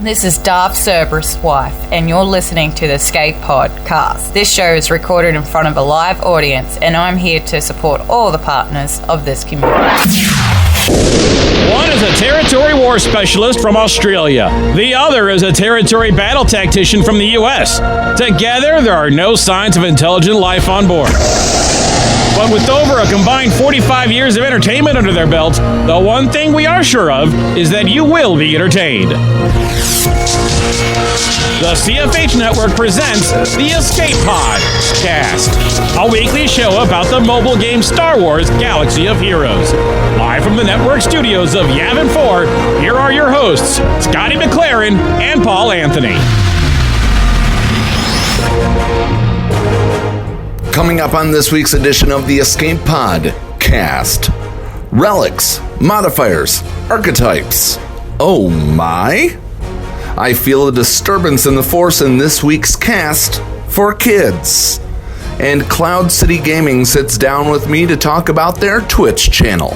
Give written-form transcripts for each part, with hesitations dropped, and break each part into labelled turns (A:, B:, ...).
A: This is Darth Cerberus' wife, and you're listening to the Escape Podcast. This show is recorded in front of a live audience, and I'm here to support all the partners of this community.
B: One is a territory war specialist from Australia. The other is a territory battle tactician from the U.S. Together, there are no signs of intelligent life on board. But with over a combined 45 years of entertainment under their belts, the one thing we are sure of is that you will be entertained. The CFH Network presents the Escape Podcast, a weekly show about the mobile game Star Wars Galaxy of Heroes. Live from the network studios of Yavin 4, here are your hosts, Scotty McLaren and Paul Anthony.
C: Coming up on this week's edition of the Escape Podcast, Relics, Modifiers, Archetypes. Oh my! I feel a disturbance in the force in this week's cast for kids. And Cloud City Gaming sits down with me to talk about their Twitch channel.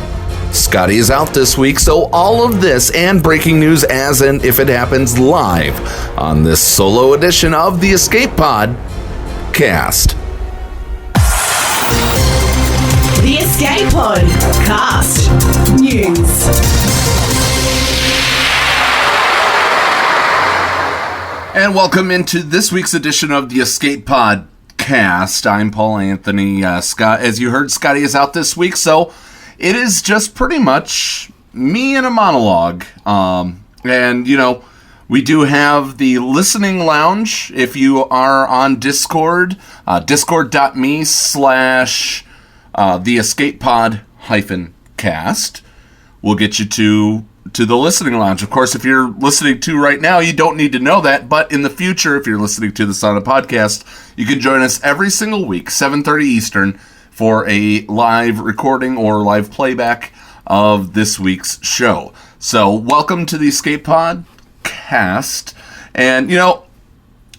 C: Scotty is out this week, so all of this and breaking news as and if it happens live on this solo edition of the Escape Podcast.
D: The Escape Podcast News.
C: And welcome into this week's edition of the Escape Podcast. I'm Paul Anthony. Scott, as you heard, Scotty is out this week, so it is just pretty much me and a monologue. And, you know, we do have the listening lounge. If you are on Discord, discord.me/ the Escape Pod -cast will get you to the listening lounge. Of course, if you're listening to right now, you don't need to know that, but in the future, if you're listening to this on a podcast, you can join us every single week, 7:30 Eastern, for a live recording or live playback of this week's show. So, welcome to the Escape Podcast. And, you know,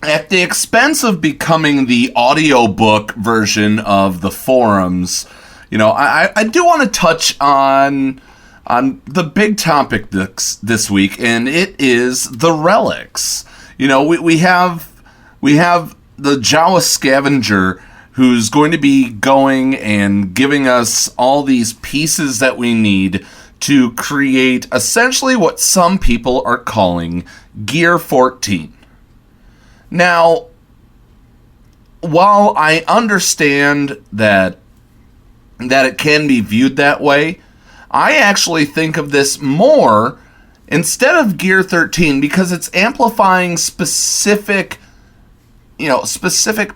C: at the expense of becoming the audiobook version of the forums, you know, I do want to touch on the big topic this week, and it is the relics. You know, we have the Jawa scavenger who's going to be going and giving us all these pieces that we need to create essentially what some people are calling Gear 14. Now, while I understand that it can be viewed that way, I actually think of this more instead of Gear 13 because it's amplifying specific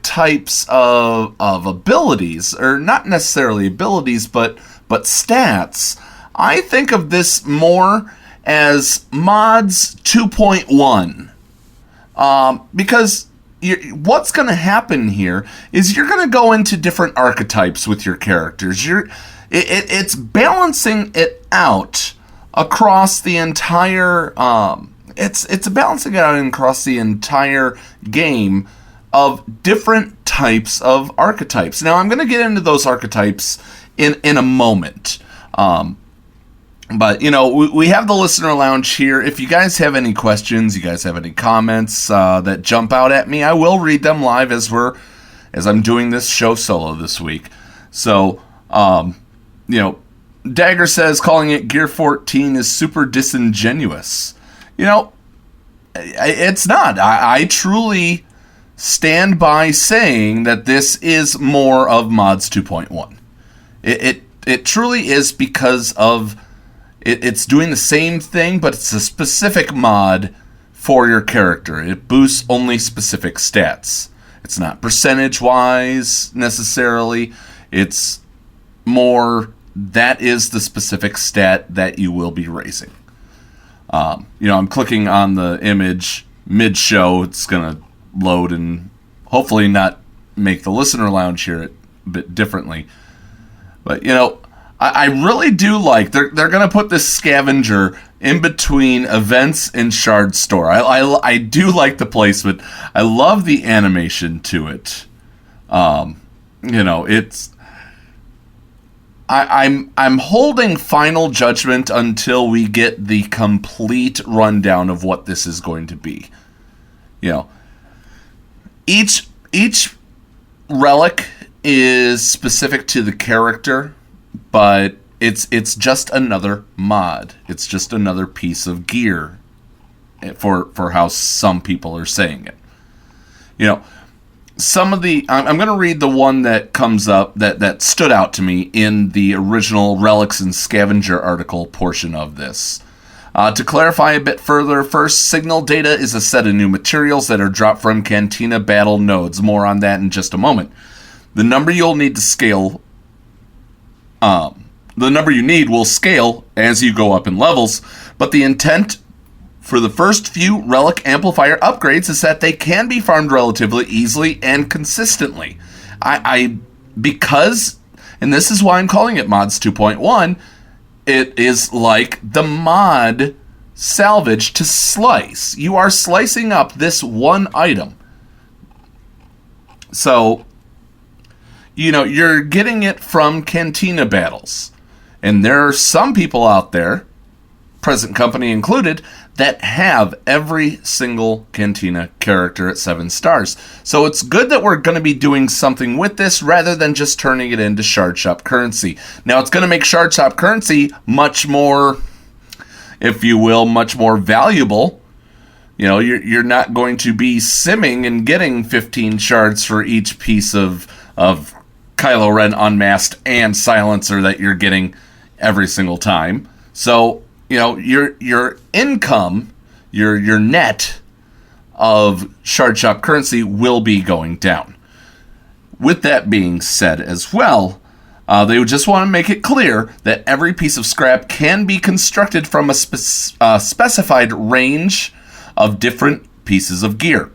C: types of abilities, or not necessarily abilities, but stats. I think of this more as mods 2.1. Because what's going to happen here is you're going to go into different archetypes with your characters. It's balancing it out across the entire. It's balancing it out across the entire game of different types of archetypes. Now I'm going to get into those archetypes in a moment. But, you know, we have the listener lounge here. If you guys have any questions, you guys have any comments that jump out at me, I will read them live as I'm doing this show solo this week. So, you know, Dagger says calling it Gear 14 is super disingenuous. You know, it's not. I truly stand by saying that this is more of mods 2.1. It truly is because of... It's doing the same thing, but it's a specific mod for your character. It boosts only specific stats. It's not percentage-wise, necessarily. It's more, that is the specific stat that you will be raising. You know, I'm clicking on the image mid-show. It's going to load and hopefully not make the listener lounge hear it a bit differently. But, you know... I really do like, they're going to put this scavenger in between events and Shard Store. I do like the placement. I love the animation to it. You know, I'm holding final judgment until we get the complete rundown of what this is going to be. Each relic is specific to the character, but it's just another mod. It's just another piece of gear for how some people are saying it. Some of the... I'm going to read the one that comes up that stood out to me in the original Relics and Scavenger article portion of this. To clarify a bit further, first, signal data is a set of new materials that are dropped from Cantina battle nodes. More on that in just a moment. The number you'll need to scale... the number you need will scale as you go up in levels, but the intent for the first few Relic Amplifier upgrades is that they can be farmed relatively easily and consistently. Because, and this is why I'm calling it Mods 2.1, it is like the mod salvage to slice. You are slicing up this one item. So, you're getting it from Cantina battles. And there are some people out there, present company included, that have every single Cantina character at 7 stars. So it's good that we're going to be doing something with this rather than just turning it into Shard Shop currency. Now, it's going to make Shard Shop currency much more, if you will, much more valuable. You're not going to be simming and getting 15 shards for each piece of Kylo Ren unmasked and silencer that you're getting every single time. So, your income, your net of Shard Shop currency will be going down. With that being said as well, they just want to make it clear that every piece of scrap can be constructed from a specified range of different pieces of gear.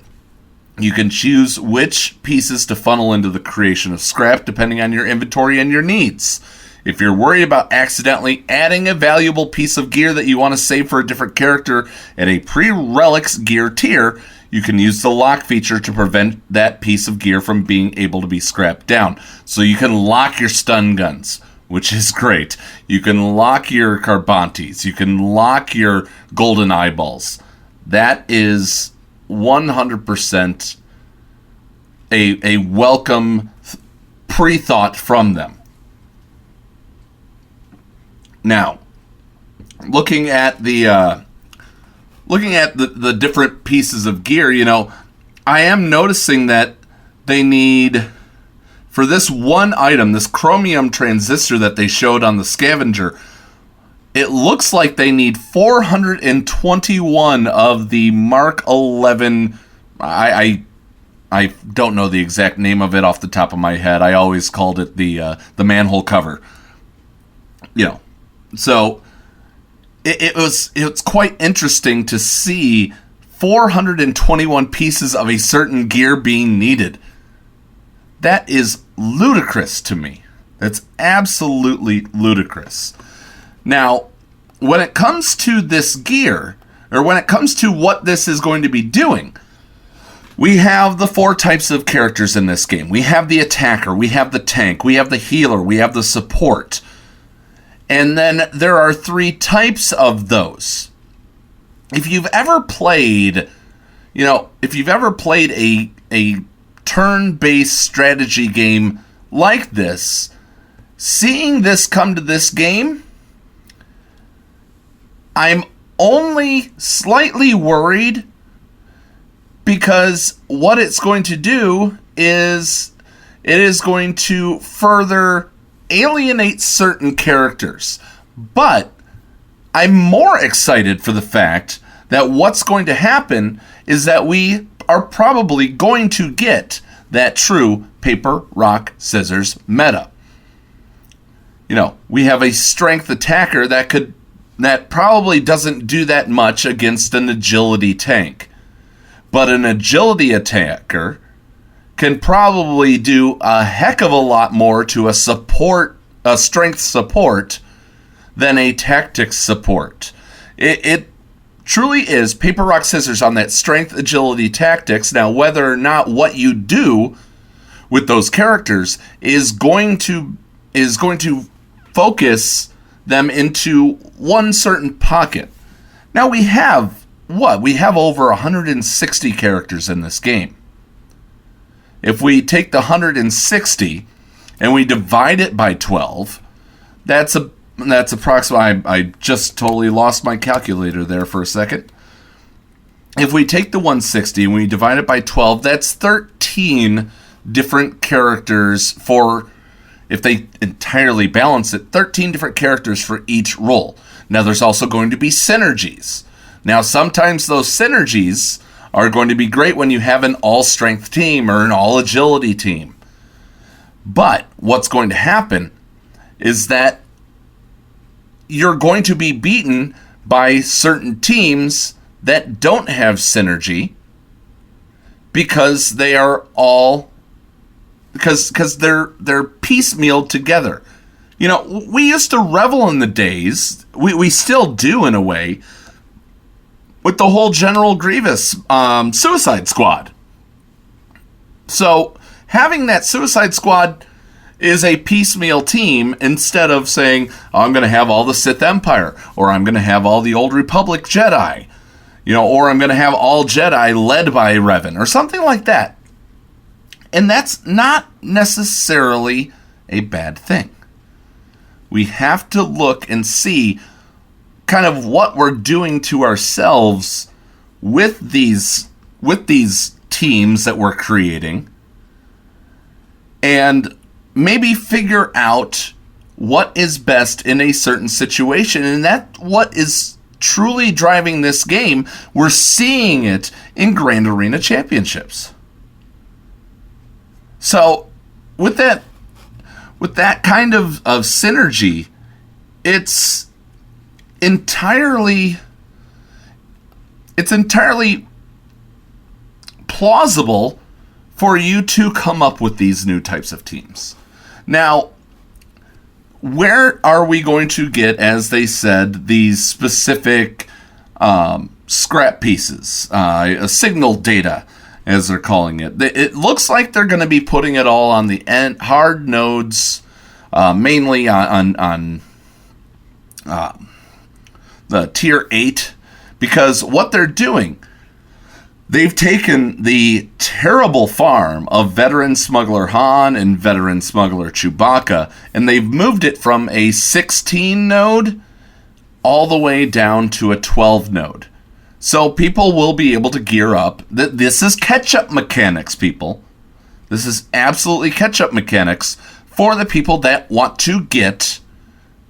C: You can choose which pieces to funnel into the creation of scrap depending on your inventory and your needs. If you're worried about accidentally adding a valuable piece of gear that you want to save for a different character at a pre-Relics gear tier, you can use the lock feature to prevent that piece of gear from being able to be scrapped down. So you can lock your stun guns, which is great. You can lock your Carbantes. You can lock your golden eyeballs. That is 100% a welcome pre-thought from them. Now, looking at the different pieces of gear, I am noticing that they need, for this one item, this chromium transistor that they showed on the scavenger, it looks like they need 421 of the Mark 11. I don't know the exact name of it off the top of my head. I always called it the manhole cover. So it's quite interesting to see 421 pieces of a certain gear being needed. That is ludicrous to me. That's absolutely ludicrous. Now, when it comes to this gear, or when it comes to what this is going to be doing, we have the 4 types of characters in this game. We have the attacker, we have the tank, we have the healer, we have the support. And then there are 3 types of those. If you've ever played, a turn-based strategy game like this, seeing this come to this game, I'm only slightly worried because what it's going to do is it is going to further alienate certain characters. But I'm more excited for the fact that what's going to happen is that we are probably going to get that true paper, rock, scissors meta. We have a strength attacker that probably doesn't do that much against an agility tank. But an agility attacker can probably do a heck of a lot more to a strength support than a tactics support. It truly is paper, rock, scissors on that strength, agility, tactics. Now, whether or not what you do with those characters is going to focus them into one certain pocket. Now we have what? We have over 160 characters in this game. If we take the 160 and we divide it by 12, that's approximately, I just totally lost my calculator there for a second. If we take the 160 and we divide it by 12, that's 13 different characters for, if they entirely balance it, 13 different characters for each role. Now there's also going to be synergies. Now sometimes those synergies are going to be great when you have an all-strength team or an all-agility team. But what's going to happen is that you're going to be beaten by certain teams that don't have synergy because they are all because they're piecemealed together. You know, we used to revel in the days, we still do in a way, with the whole General Grievous Suicide Squad. So having that Suicide Squad is a piecemeal team instead of saying, oh, I'm going to have all the Sith Empire, or I'm going to have all the Old Republic Jedi, you know, or I'm going to have all Jedi led by Revan, or something like that. And that's not necessarily a bad thing. We have to look and see kind of what we're doing to ourselves with these teams that we're creating, and maybe figure out what is best in a certain situation. And that's what is truly driving this game. We're seeing it in Grand Arena Championships. So with that kind of synergy, it's entirely plausible for you to come up with these new types of teams. Now, where are we going to get, as they said, these specific scrap pieces, signal data, as they're calling it? It looks like they're going to be putting it all on the hard nodes, mainly on the tier 8, because what they're doing, they've taken the terrible farm of veteran smuggler Han and veteran smuggler Chewbacca, and they've moved it from a 16 node all the way down to a 12 node. So people will be able to gear up. This is catch-up mechanics, people. This is absolutely catch-up mechanics for the people that want to get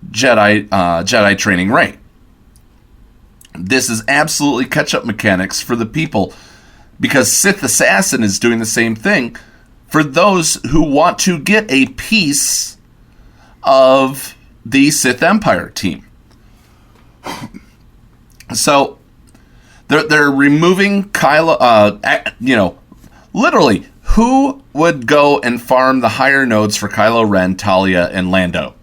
C: Jedi training right. This is absolutely catch-up mechanics for the people, because Sith Assassin is doing the same thing for those who want to get a piece of the Sith Empire team. So they're removing Kylo. Literally, who would go and farm the higher nodes for Kylo Ren, Talia, and Lando?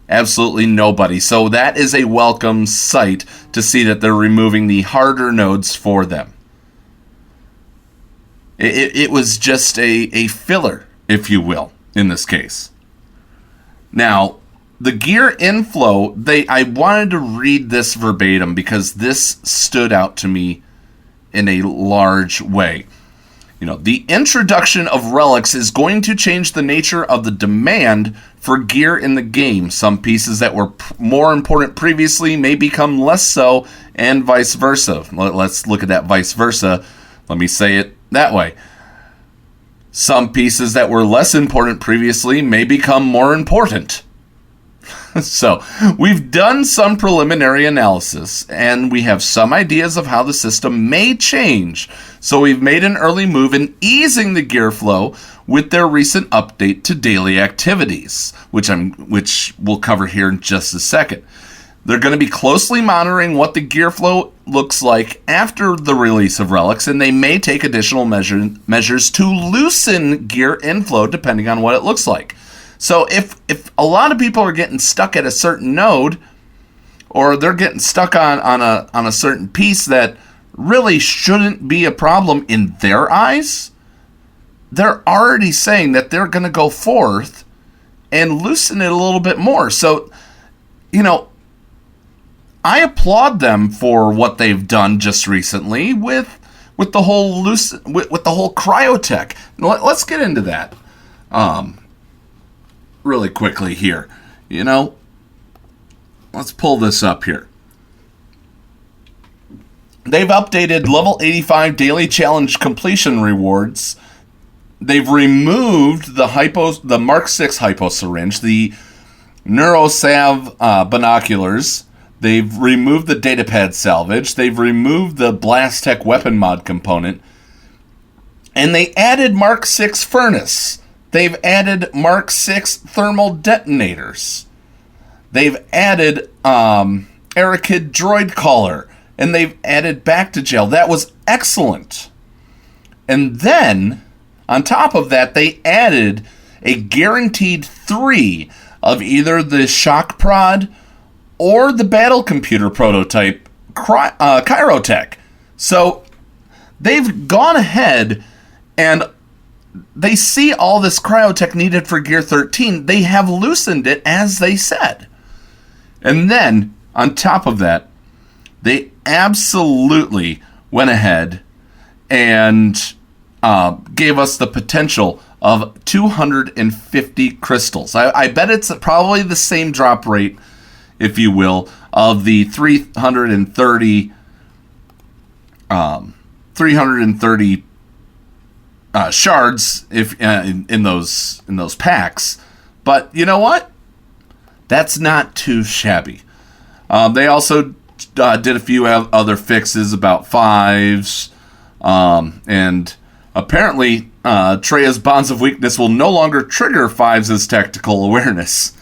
C: Absolutely nobody. So that is a welcome sight to see that they're removing the harder nodes for them. It was just a filler, if you will, in this case. Now, the gear inflow, I wanted to read this verbatim because this stood out to me in a large way. You know, the introduction of relics is going to change the nature of the demand for gear in the game. Some pieces that were more important previously may become less so, and vice versa. Let's look at that vice versa. Let me say it that way. Some pieces that were less important previously may become more important. So, we've done some preliminary analysis, and we have some ideas of how the system may change. So we've made an early move in easing the gear flow with their recent update to daily activities, which we'll cover here in just a second. They're going to be closely monitoring what the gear flow looks like after the release of Relics, and they may take additional measures to loosen gear inflow depending on what it looks like. So if a lot of people are getting stuck at a certain node, or they're getting stuck on a certain piece that really shouldn't be a problem in their eyes, they're already saying that they're going to go forth and loosen it a little bit more. So I applaud them for what they've done just recently with the whole with the whole cryotech. Let's get into that really quickly here. Let's pull this up here. They've updated level 85 daily challenge completion rewards. They've removed the Mark 6 hypo syringe, the Neurosav binoculars. They've removed the datapad salvage. They've removed the Blastech weapon mod component. And they added Mark 6 furnace. They've added Mark 6 thermal detonators. They've added Arakid droid collar. And they've added back to jail. That was excellent. And then, on top of that, they added a guaranteed 3 of either the shock prod or the battle computer prototype Chirotech. So they've gone ahead and they see all this cryotech needed for Gear 13. They have loosened it as they said. And then, on top of that, they absolutely went ahead and gave us the potential of 250 crystals. I bet it's probably the same drop rate, if you will, of the 330 shards in those packs. But you know what? That's not too shabby. They also did a few other fixes about 5s, and apparently Treya's Bonds of Weakness will no longer trigger 5s' tactical awareness.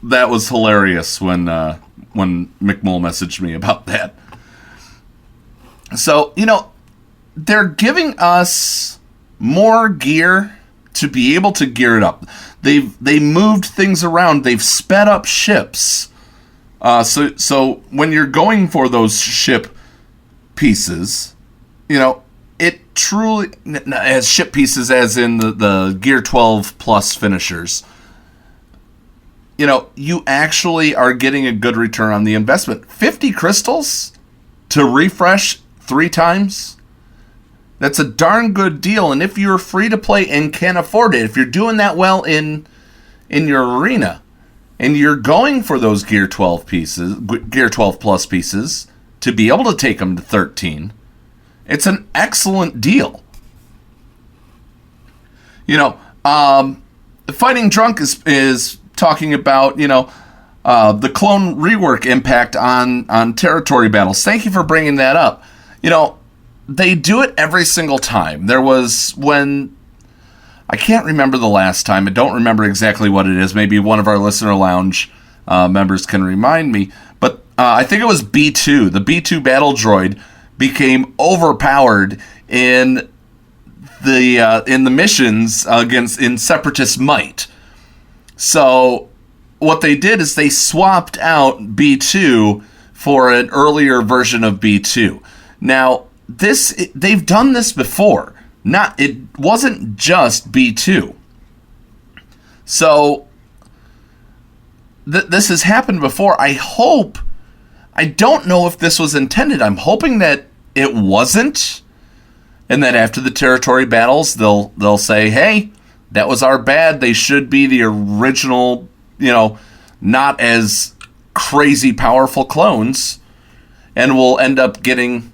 C: That was hilarious when McMull messaged me about that. So, they're giving us more gear to be able to gear it up. They moved things around. They've sped up ships. So when you're going for those ship pieces, it truly has ship pieces as in the Gear 12 plus finishers. You actually are getting a good return on the investment. 50 crystals to refresh 3 times? That's a darn good deal. And if you're free to play and can afford it, if you're doing that well in your arena, and you're going for those Gear 12 pieces, Gear 12 plus pieces, to be able to take them to 13, it's an excellent deal. Fighting Drunk is talking about, the clone rework impact on territory battles. Thank you for bringing that up. They do it every single time. There was when... I can't remember the last time. I don't remember exactly what it is. Maybe one of our Listener Lounge members can remind me. But I think it was B2. The B2 battle droid became overpowered in the missions in Separatist Might. So what they did is they swapped out B2 for an earlier version of B2. Now, they've done this before. It wasn't just B2. So this has happened before. I don't know if this was intended. I'm hoping that it wasn't, and that after the territory battles, they'll say, "Hey, that was our bad. They should be the original, not as crazy powerful clones," and we'll end up getting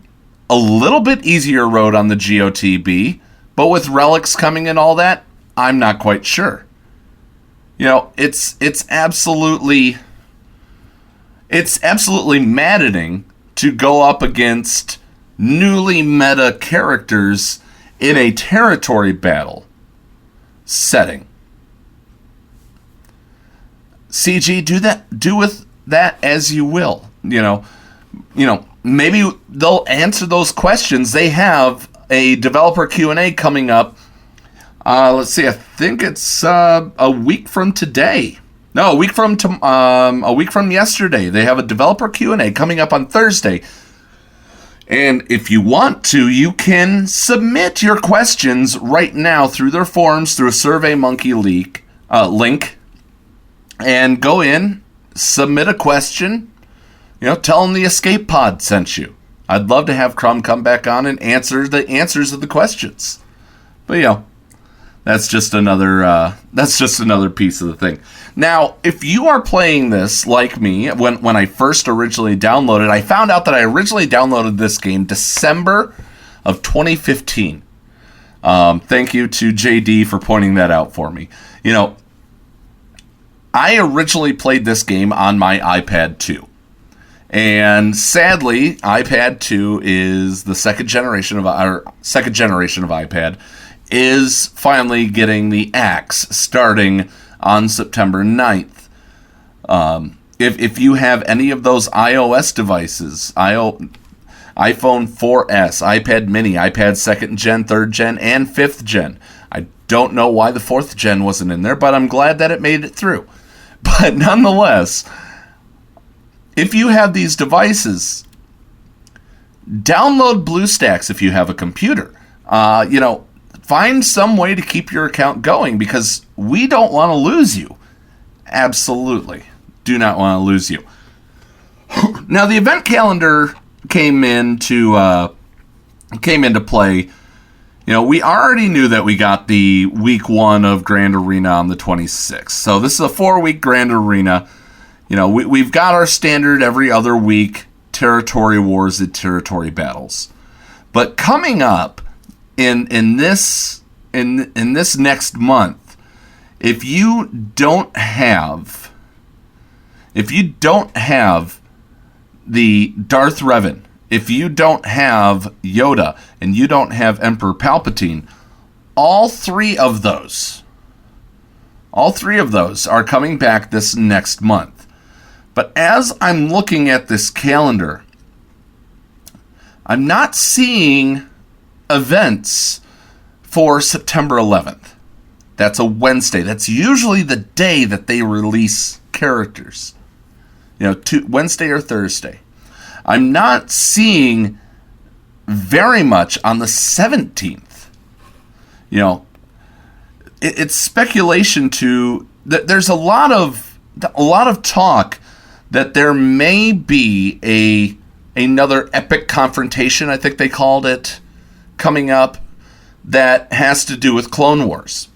C: a little bit easier road on the GOTB, but with relics coming and all that, I'm not quite sure. It's absolutely maddening to go up against newly meta characters in a territory battle setting. CG, do with that as you will. Maybe they'll answer those questions. They have a developer Q&A coming up. Let's see. I think it's a week from today. No, a week from yesterday. They have a developer Q&A coming up on Thursday. And if you want to, you can submit your questions right now through their forums through a SurveyMonkey link, and go in submit a question. Tell them the escape pod sent you. I'd love to have Crumb come back on and answer the answers of the questions. But that's just another piece of the thing. Now, if you are playing this like me, when I first originally downloaded, I found out that I originally downloaded this game December of 2015. Thank you to JD for pointing that out for me. I originally played this game on my iPad 2. And sadly, iPad 2 is the second generation of iPad, is finally getting the axe starting on September 9th. If you have any of those iOS devices, iPhone 4S, iPad mini, iPad 2nd gen, 3rd gen, and 5th gen. I don't know why the 4th gen wasn't in there, but I'm glad that it made it through. But nonetheless, if you have these devices, download BlueStacks if you have a computer. Find some way to keep your account going, because we don't want to lose you. Absolutely. Do not want to lose you. Now, the event calendar came into play. We already knew that we got the week 1 of Grand Arena on the 26th. So this is a 4-week Grand Arena. We've got our standard every other week territory wars and territory battles. But coming up in this next month, if you don't have the Darth Revan, if you don't have Yoda, and you don't have Emperor Palpatine, all three of those are coming back this next month. But as I'm looking at this calendar, I'm not seeing events for September 11th. That's a Wednesday. That's usually the day that they release characters. Wednesday or Thursday. I'm not seeing very much on the 17th. It's speculation there's a lot of talk that there may be another epic confrontation, I think they called it, coming up that has to do with Clone Wars.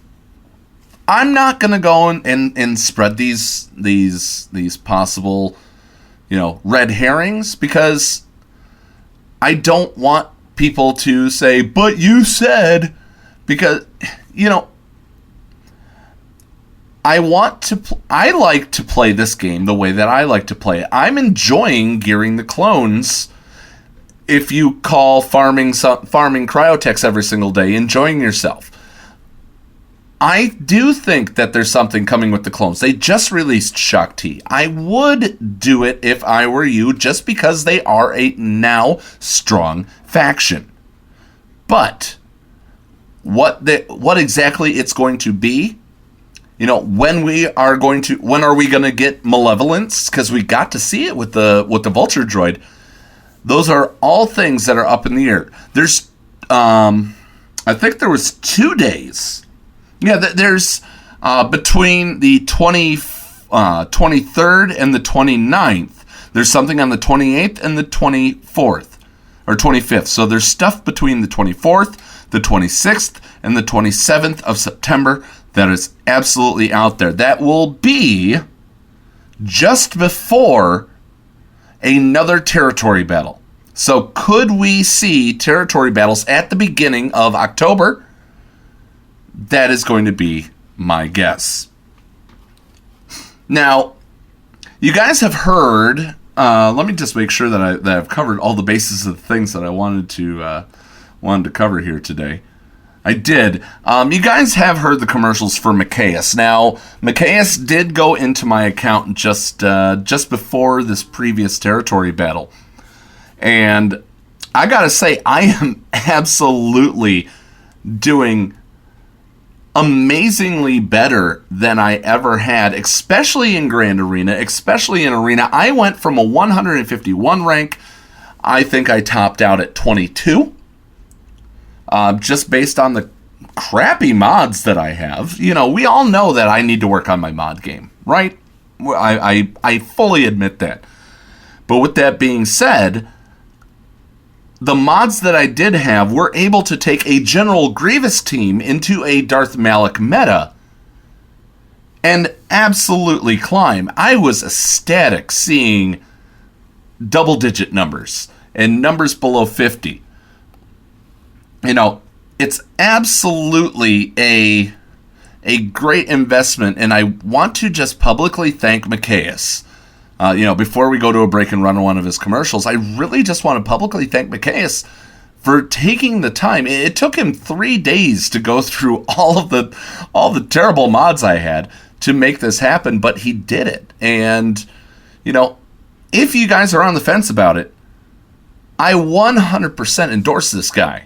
C: I'm not going to go and spread these possible, red herrings, because I don't want people to say, but you said, because, I like to play this game the way that I like to play it. I'm enjoying gearing the clones. If you call farming cryotechs every single day enjoying yourself. I do think that there's something coming with the clones. They just released Scotty. I would do it if I were you, just because they are a now strong faction. But what exactly it's going to be, when are we going to get Malevolence? Because we got to see it with the Vulture droid. Those are all things that are up in the air. There's, I think there was 2 days. Yeah, there's between the 23rd and the 29th. There's something on the 28th and the 24th or 25th. So there's stuff between the 24th, the 26th, and the 27th of September that is absolutely out there. That will be just before another territory battle. So could we see territory battles at the beginning of October? That is going to be my guess. Now, you guys have heard, let me just make sure that I've covered all the bases of the things that I wanted to cover here today. I did. You guys have heard the commercials for Macias. Now, Macias did go into my account just before this previous territory battle. And I gotta say, I am absolutely doing amazingly better than I ever had, especially in Grand Arena, especially in Arena. I went from a 151 rank. I think I topped out at 22. Just based on the crappy mods that I have. We all know that I need to work on my mod game, right? I fully admit that. But with that being said, the mods that I did have were able to take a General Grievous team into a Darth Malak meta and absolutely climb. I was ecstatic seeing double-digit numbers and numbers below 50. You know, it's absolutely a great investment, and I want to just publicly thank Macias. Before we go to a break and run one of his commercials, I really just want to publicly thank Macias for taking the time. It took him 3 days to go through all the terrible mods I had to make this happen, but he did it. And, if you guys are on the fence about it, I 100% endorse this guy.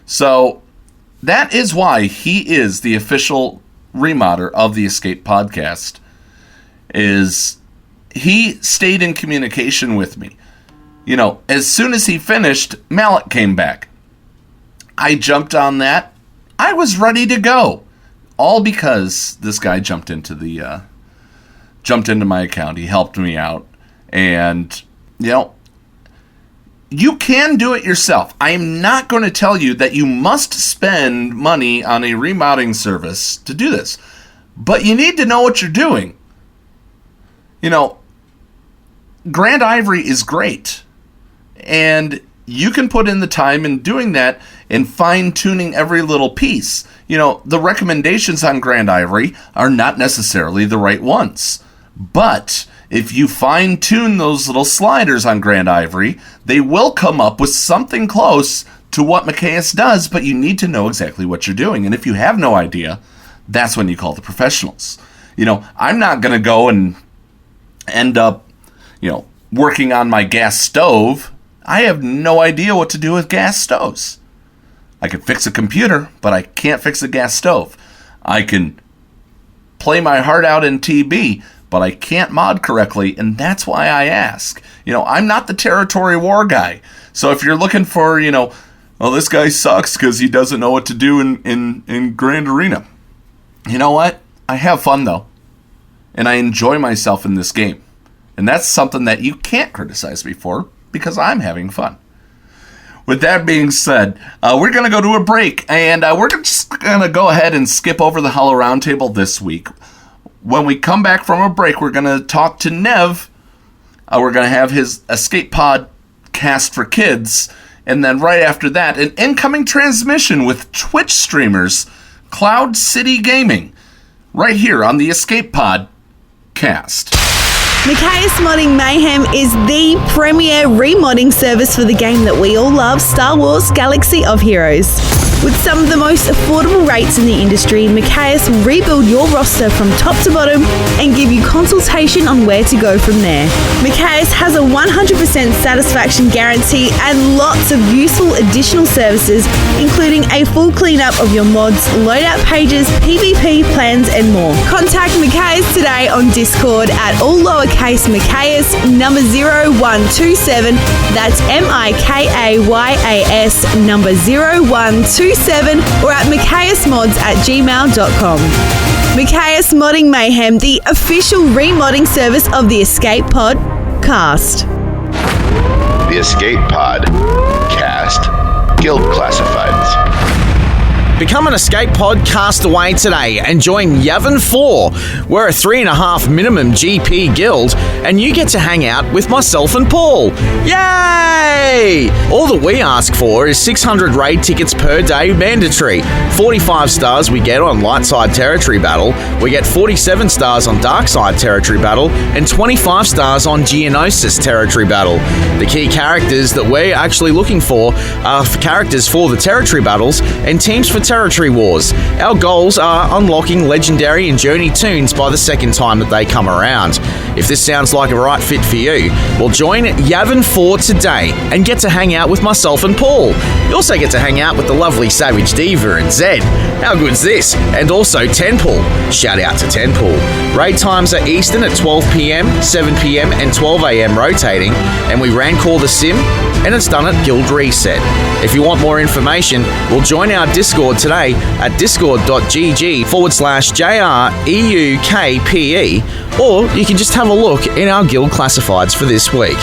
C: So that is why he is the official remodder of the Escape podcast. Is he stayed in communication with me. As soon as he finished, Malak came back. I jumped on that. I was ready to go. All because this guy jumped into my account. He helped me out. And, you can do it yourself. I am not going to tell you that you must spend money on a remodding service to do this. But you need to know what you're doing. Grand Ivory is great. And you can put in the time in doing that and fine-tuning every little piece. The recommendations on Grand Ivory are not necessarily the right ones. But if you fine-tune those little sliders on Grand Ivory, they will come up with something close to what Macias does, but you need to know exactly what you're doing. And if you have no idea, that's when you call the professionals. I'm not going to go and end up, working on my gas stove. I have no idea what to do with gas stoves. I can fix a computer, but I can't fix a gas stove. I can play my heart out in TB, but I can't mod correctly, and that's why I ask. I'm not the territory war guy. So if you're looking for, this guy sucks because he doesn't know what to do in Grand Arena. You know what? I have fun, though. And I enjoy myself in this game. And that's something that you can't criticize me for, because I'm having fun. With that being said, we're going to go to a break, and we're just going to go ahead and skip over the Hollow Roundtable this week. When we come back from a break, we're going to talk to Nev. We're going to have his Escape Pod cast for kids. And then right after that, an incoming transmission with Twitch streamers, Cloud City Gaming, right here on the Escape Pod cast.
E: Macias Modding Mayhem is the premier remodding service for the game that we all love, Star Wars Galaxy of Heroes. With some of the most affordable rates in the industry, Macias will rebuild your roster from top to bottom and give you consultation on where to go from there. Macias has a 100% satisfaction guarantee and lots of useful additional services, including a full cleanup of your mods, loadout pages, PvP plans, and more. Contact Macias today on Discord at all lowercase Macias number 0127. That's MIKAYAS number 0127, or at maciasmods@gmail.com. Macias Modding Mayhem, the official remodding service of the Escape Pod cast.
F: The Escape Pod cast. Guild Classifieds.
G: Become an Escape Pod castaway today and join Yavin 4. We're a 3.5 minimum GP guild, and you get to hang out with myself and Paul. Yay! All that we ask for is 600 raid tickets per day mandatory. 45 stars we get on Light Side Territory Battle, we get 47 stars on Dark Side Territory Battle, and 25 stars on Geonosis Territory Battle. The key characters that we're actually looking for are characters for the Territory Battles and teams for Territory Wars. Our goals are unlocking legendary and journey tunes by the second time that they come around. If this sounds like a right fit for you, well, join Yavin 4 today and get to hang out with myself and Paul. You also get to hang out with the lovely Savage Diva and Zed. How good's this? And also Tenpool. Shout out to Tenpool. Raid times are Eastern at 12 PM, 7 PM and 12 AM rotating, and we rank call the sim, and it's done at Guild Reset. If you want more information, well, join our Discord Discord today at discord.gg/JREUKPE, or you can just have a look in our guild classifieds for this week.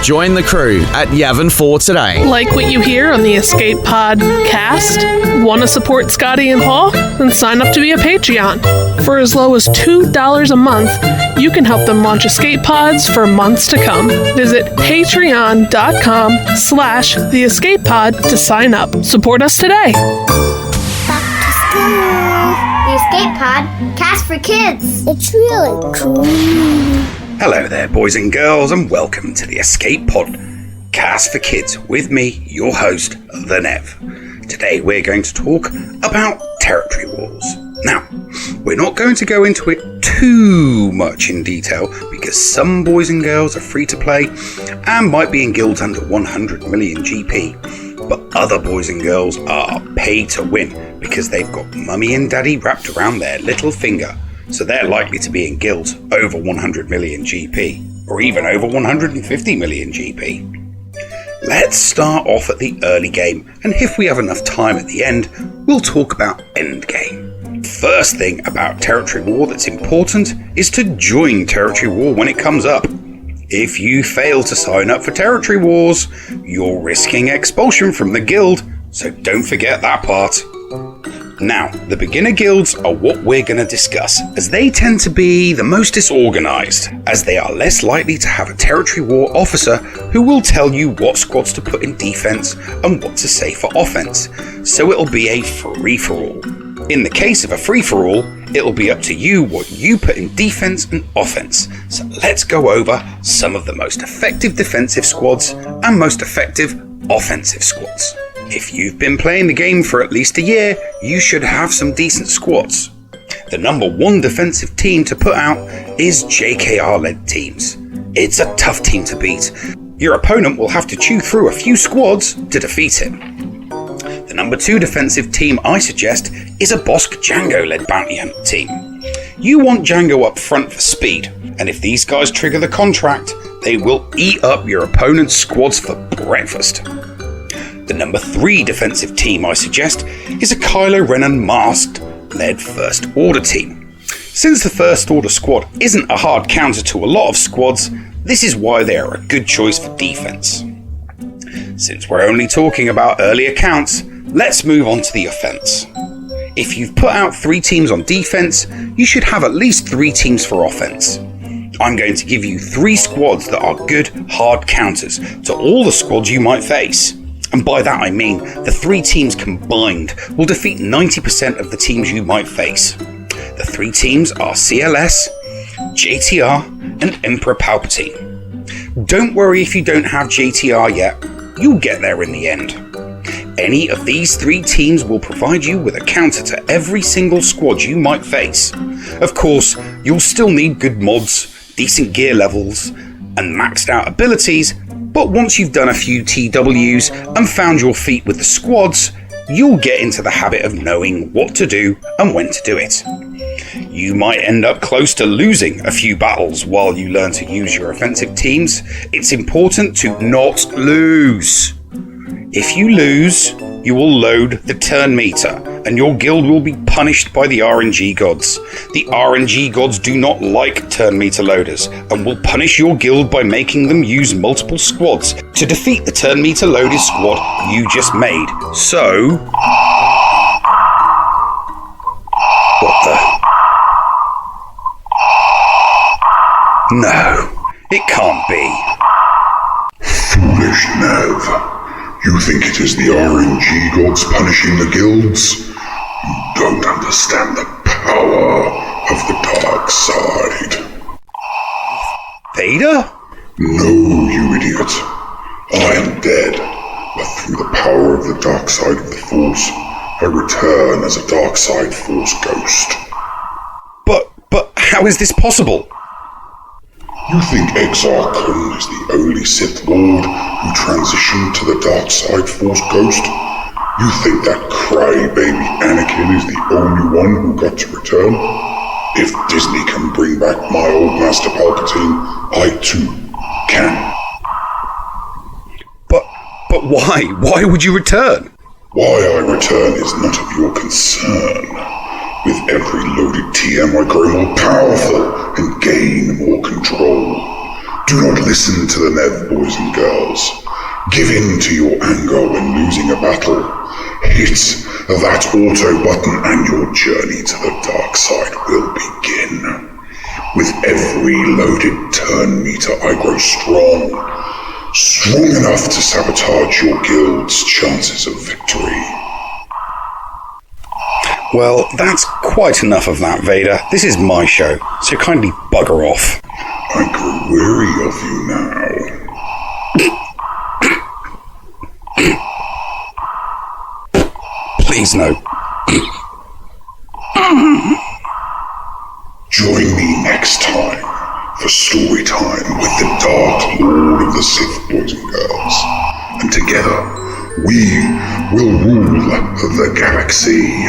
G: Join the crew at Yavin 4 today.
H: Like what you hear on the Escape Podcast? Want to support Scotty and Paul? Then sign up to be a Patreon. For as low as $2 a month, you can help them launch Escape Pods for months to come. Visit patreon.com/theescapepod to sign up. Support us today.
I: Back to school. The Escape Pod, cast for kids. It's really cool.
J: Hello there, boys and girls, and welcome to the Escape Pod, cast for kids, with me, your host, The Nev. Today we're going to talk about territory wars. Now, we're not going to go into it too much in detail because some boys and girls are free to play and might be in guilds under 100 million GP, but other boys and girls are pay to win because they've got mummy and daddy wrapped around their little finger. So they're likely to be in guilds over 100 million GP, or even over 150 million GP. Let's start off at the early game, and if we have enough time at the end, we'll talk about endgame. First thing about territory war that's important is to join territory war when it comes up. If you fail to sign up for territory wars, you're risking expulsion from the guild, so don't forget that part. Now, the beginner guilds are what we're going to discuss, as they tend to be the most disorganised, as they are less likely to have a territory war officer who will tell you what squads to put in defence and what to say for offence, so it'll be a free-for-all. In the case of a free-for-all, it'll be up to you what you put in defence and offence, so let's go over some of the most effective defensive squads and most effective offensive squads. If you've been playing the game for at least a year, you should have some decent squads. The number one defensive team to put out is JKR-led teams. It's a tough team to beat. Your opponent will have to chew through a few squads to defeat it. The number two defensive team I suggest is a Bosk Django-led bounty hunt team. You want Django up front for speed, and if these guys trigger the contract, they will eat up your opponent's squads for breakfast. The number 3 defensive team I suggest is a Kylo Ren Masked-led First Order team. Since the First Order squad isn't a hard counter to a lot of squads, this is why they are a good choice for defense. Since we're only talking about early accounts, let's move on to the offense. If you've put out 3 teams on defense, you should have at least 3 teams for offense. I'm going to give you 3 squads that are good, hard counters to all the squads you might face. And by that I mean the 3 teams combined will defeat 90% of the teams you might face. The 3 teams are CLS, JTR, and Emperor Palpatine. Don't worry if you don't have JTR yet, you'll get there in the end. Any of these 3 teams will provide you with a counter to every single squad you might face. Of course, you'll still need good mods, decent gear levels, and maxed out abilities, but once you've done a few TWs and found your feet with the squads, you'll get into the habit of knowing what to do and when to do it. You might end up close to losing a few battles while you learn to use your offensive teams. It's important to not lose. If you lose, you will load the turn meter, and your guild will be punished by the RNG gods. The RNG gods do not like turn meter loaders, and will punish your guild by making them use multiple squads to defeat the turn meter loaded squad you just made. So... what the... No, it can't be.
K: Foolish Nev. You think it is the RNG gods punishing the guilds? You don't understand the power of the dark side.
J: Vader?
K: No, you idiot. I am dead, but through the power of the dark side of the Force, I return as a dark side Force ghost.
J: But how is this possible?
K: You think Exar Kun is the only Sith Lord who transitioned to the dark side Force ghost? You think that crybaby Anakin is the only one who got to return? If Disney can bring back my old Master Palpatine, I too can.
J: But why? Why would you return?
K: Why I return is not of your concern. With every loaded TM I grow more powerful and gain more control. Do not listen to the Nev, boys and girls. Give in to your anger when losing a battle. Hit that auto button and your journey to the dark side will begin. With every loaded turn meter I grow strong enough to sabotage your guild's chances of victory.
J: Well, that's quite enough of that, Vader. This is my show, so kindly bugger off.
K: I grow weary of you now.
J: Please no.
K: Join me next time for story time with the Dark Lord of the Sith, boys and girls. And together, we will rule the galaxy.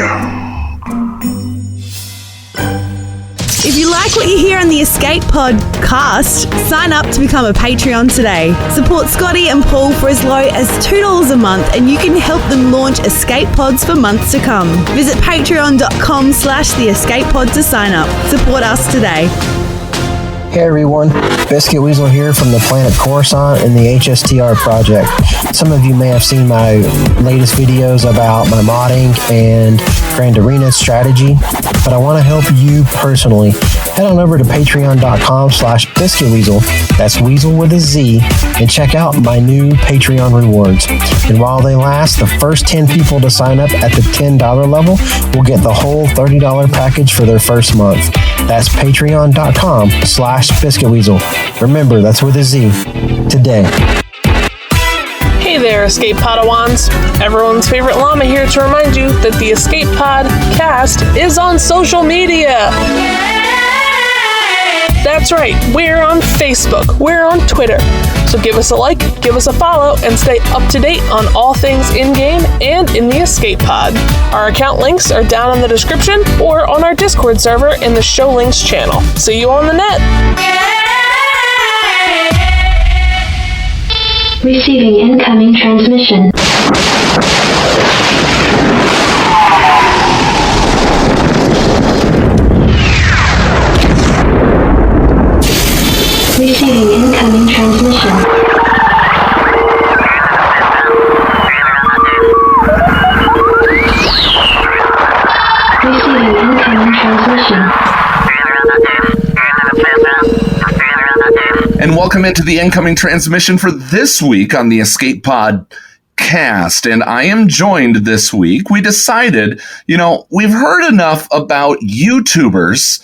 E: If you like what you hear on the Escape Podcast, sign up to become a Patreon today. Support Scotty and Paul for as low as $2 a month and you can help them launch Escape Pods for months to come. Visit patreon.com/the Escape Pod to sign up. Support us today.
L: Hey everyone, Biscuit Weasel here from the planet Coruscant and the HSTR project. Some of you may have seen my latest videos about my modding and Grand Arena strategy, but I want to help you personally. Head on over to patreon.com/biscuitweasel, that's Weasel with a Z, and check out my new Patreon rewards. And while they last, the first 10 people to sign up at the $10 level will get the whole $30 package for their first month. That's patreon.com/biscuitweasel. Remember, that's with a Z. Today.
H: Hey there, Escape Padawans. Everyone's favorite llama here to remind you that the Escape Podcast is on social media. That's right, we're on Facebook, we're on Twitter. So give us a like, give us a follow, and stay up to date on all things in-game and in the Escape Pod. Our account links are down in the description or on our Discord server in the Show Links channel. See you on the net!
M: Receiving incoming transmission. Receiving incoming transmission. Receiving incoming transmission.
C: And welcome into the incoming transmission for this week on the Escape Pod Cast. And I am joined this week. We decided, we've heard enough about YouTubers,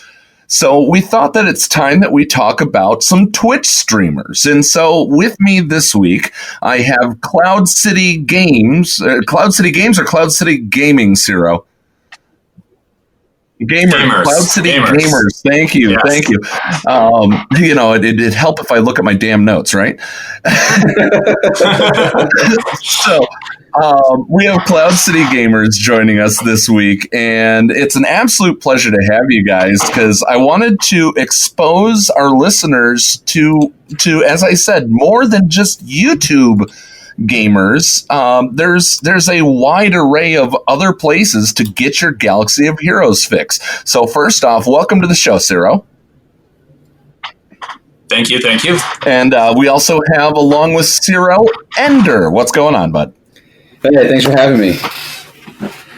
C: so we thought that it's time that we talk about some Twitch streamers. And so with me this week, I have Cloud City Games or Cloud City Gaming, Ciro. Gamers. Cloud City Gamers. Thank you. Yes. Thank you. It'd help if I look at my damn notes, right? So we have Cloud City Gamers joining us this week, and it's an absolute pleasure to have you guys because I wanted to expose our listeners to, as I said, more than just YouTube gamers. There's a wide array of other places to get your Galaxy of Heroes fix. So first off, welcome to the show, Ciro.
N: Thank you.
C: And we also have, along with Ciro, Ender. What's going on, bud?
O: Hey, thanks for having me.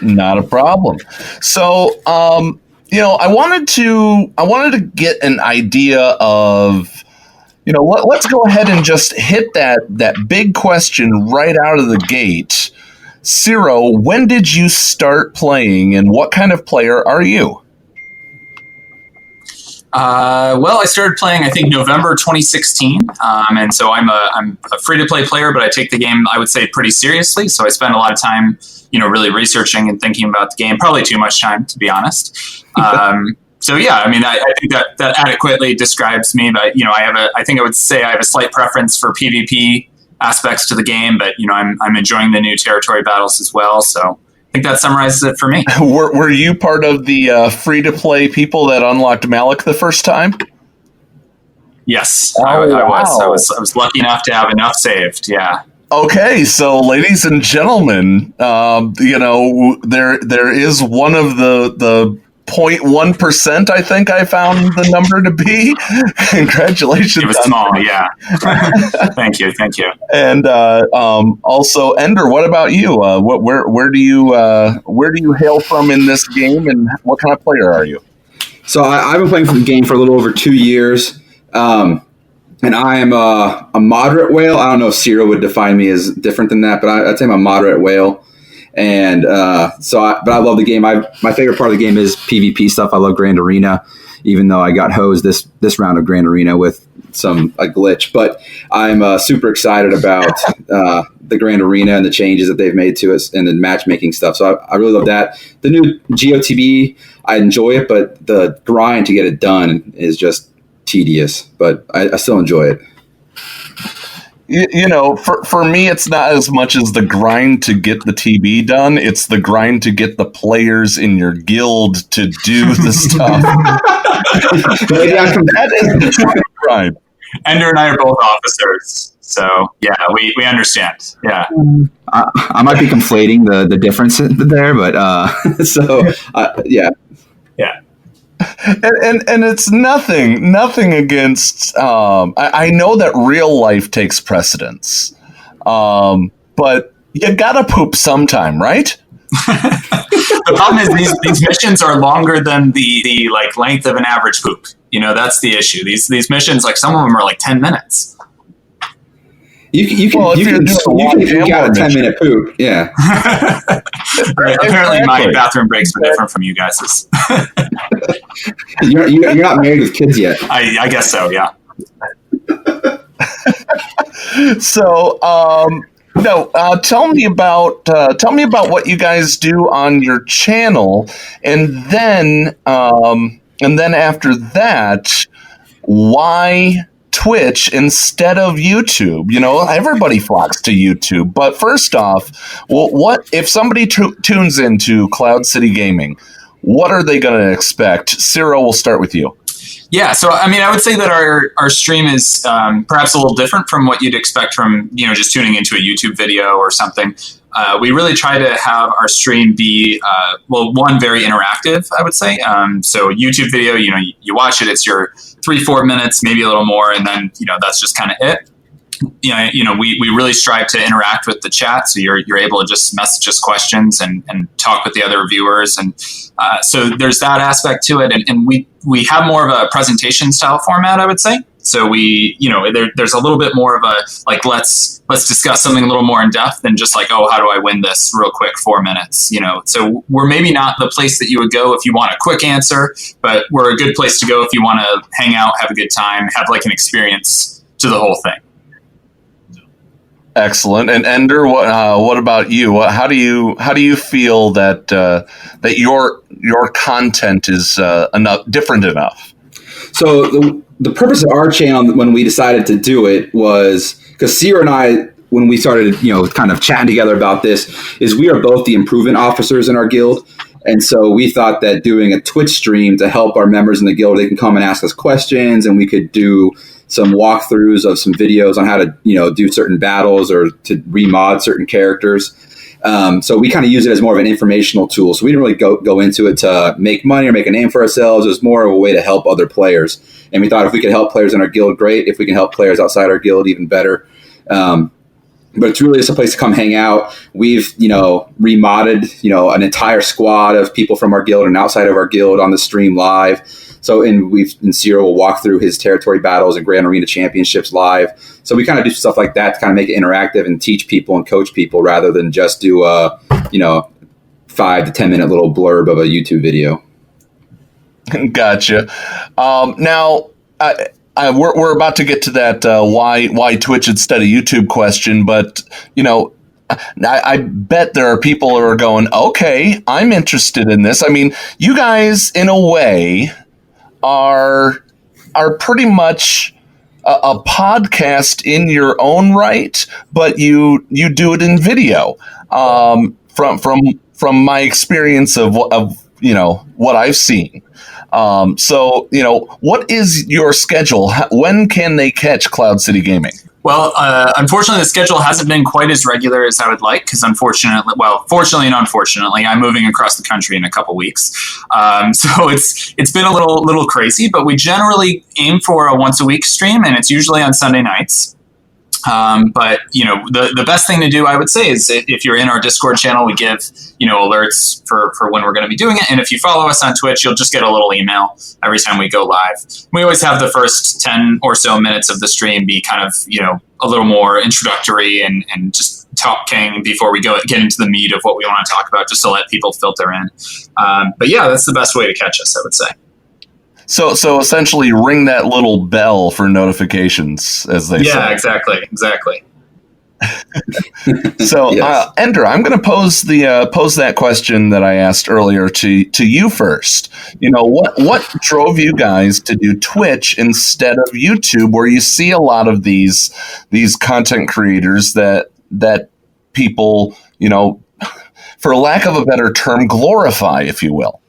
C: Not a problem. So, I wanted to get an idea of, let's go ahead and just hit that big question right out of the gate. Ciro, when did you start playing, and what kind of player are you?
N: Well, I started playing, I think, November 2016, and so I'm a free-to-play player, but I take the game, I would say, pretty seriously, so I spend a lot of time, really researching and thinking about the game, probably too much time, to be honest. So yeah, I mean, I think that adequately describes me, but, I think I would say I have a slight preference for PvP aspects to the game, but, I'm enjoying the new territory battles as well, so I think that summarizes it for me.
C: Were you part of the free-to-play people that unlocked Malik the first time?
N: Yes, I was lucky enough to have enough saved, yeah.
C: Okay, so ladies and gentlemen, there is one of the 0.1%, I think I found the number to be. Congratulations.
N: It was small, yeah. Thank you.
C: And also, Ender, what about you? Where do you hail from in this game, and what kind of player are you?
O: So I've been playing for the game for a little over 2 years, and I am a moderate whale. I don't know if Ciro would define me as different than that, but I'd say I'm a moderate whale. And but I love the game. My favorite part of the game is PvP stuff. I love Grand Arena, even though I got hosed this round of Grand Arena with a glitch. But I'm super excited about the Grand Arena and the changes that they've made to it and the matchmaking stuff. So I really love that. The new GOTB, I enjoy it, but the grind to get it done is just tedious. But I still enjoy it.
C: For me, it's not as much as the grind to get the TB done. It's the grind to get the players in your guild to do the stuff. That is the grind.
N: Ender and I are both officers, so yeah, we understand. Yeah,
O: I might be conflating the difference there, but yeah.
N: Yeah.
C: And it's nothing against. I know that real life takes precedence, but you gotta poop sometime, right?
N: The problem is these missions are longer than the length of an average poop. That's the issue. These missions, some of them are 10 minutes.
O: You can out a 10-minute poop. Yeah.
N: Apparently, my bathroom breaks are different from you guys'.
O: You're not married with kids yet.
N: I guess so. Yeah.
C: So, tell me about what you guys do on your channel, and then after that, why Twitch instead of YouTube? Everybody flocks to YouTube, but first off, what if somebody tunes into Cloud City Gaming? What are they going to expect? Ciro, we'll start with you.
N: Yeah, so I would say that our stream is perhaps a little different from what you'd expect from just tuning into a YouTube video or something. We really try to have our stream be one, very interactive, I would say. So YouTube video, you watch it, it's your 3-4 minutes, maybe a little more, and then that's just kind of it. We really strive to interact with the chat, so you're able to just message us questions and talk with the other viewers, and so there's that aspect to it, and we have more of a presentation style format, I would say. So there's a little bit more of a let's discuss something a little more in depth than just how do I win this real quick 4 minutes. So we're maybe not the place that you would go if you want a quick answer, but we're a good place to go if you want to hang out, have a good time, have an experience to the whole thing.
C: Excellent. And Ender, what about you? How do you feel that your content is different enough?
O: So the purpose of our channel when we decided to do it was because Ciro and I, when we started, kind of chatting together about this, is we are both the improvement officers in our guild. And so we thought that doing a Twitch stream to help our members in the guild, they can come and ask us questions, and we could do some walkthroughs of some videos on how to, do certain battles or to remod certain characters. So we kind of use it as more of an informational tool. So we didn't really go into it to make money or make a name for ourselves. It was more of a way to help other players. And we thought if we could help players in our guild, great. If we can help players outside our guild, even better. But it's really just a place to come hang out. We've, remodded, an entire squad of people from our guild and outside of our guild on the stream live. So, and Ciro will walk through his territory battles and Grand Arena Championships live. So we kind of do stuff like that to kind of make it interactive and teach people and coach people rather than just do a, 5 to 10 minute little blurb of a YouTube video.
C: Gotcha. Now, we're about to get to that why Twitch instead of YouTube question, but I bet there are people who are going, okay, I'm interested in this. I mean, you guys, in a way, are pretty much a podcast in your own right, but you do it in video. From my experience of what I've seen. So what is your schedule? When can they catch Cloud City Gaming?
N: Well, unfortunately, the schedule hasn't been quite as regular as I would like because fortunately and unfortunately, I'm moving across the country in a couple weeks. So it's been a little crazy, but we generally aim for a once a week stream, and it's usually on Sunday nights. But the best thing to do, I would say, is if you're in our Discord channel, we give alerts for when we're going to be doing it. And if you follow us on Twitch, you'll just get a little email every time we go live. We always have the first 10 or so minutes of the stream be kind of a little more introductory and just talking before we get into the meat of what we want to talk about, just to let people filter in. But yeah, that's the best way to catch us, I would say.
C: So essentially ring that little bell for notifications, as they say.
N: Yeah, exactly.
C: So, yes. Ender, I'm going to pose that question that I asked earlier to you first. What drove you guys to do Twitch instead of YouTube, where you see a lot of these content creators that people, for lack of a better term, glorify, if you will?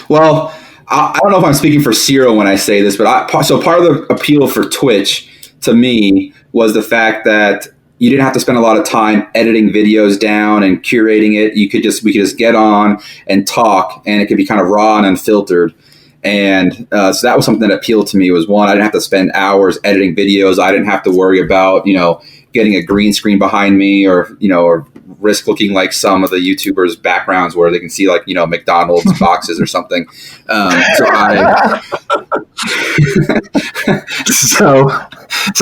O: Well, I don't know if I'm speaking for Ciro when I say this, but part of the appeal for Twitch to me was the fact that you didn't have to spend a lot of time editing videos down and curating it. We could just get on and talk, and it could be kind of raw and unfiltered. And so that was something that appealed to me. Was one, I didn't have to spend hours editing videos. I didn't have to worry about getting a green screen behind me or risk looking like some of the YouTubers' backgrounds where they can see McDonald's boxes or something. So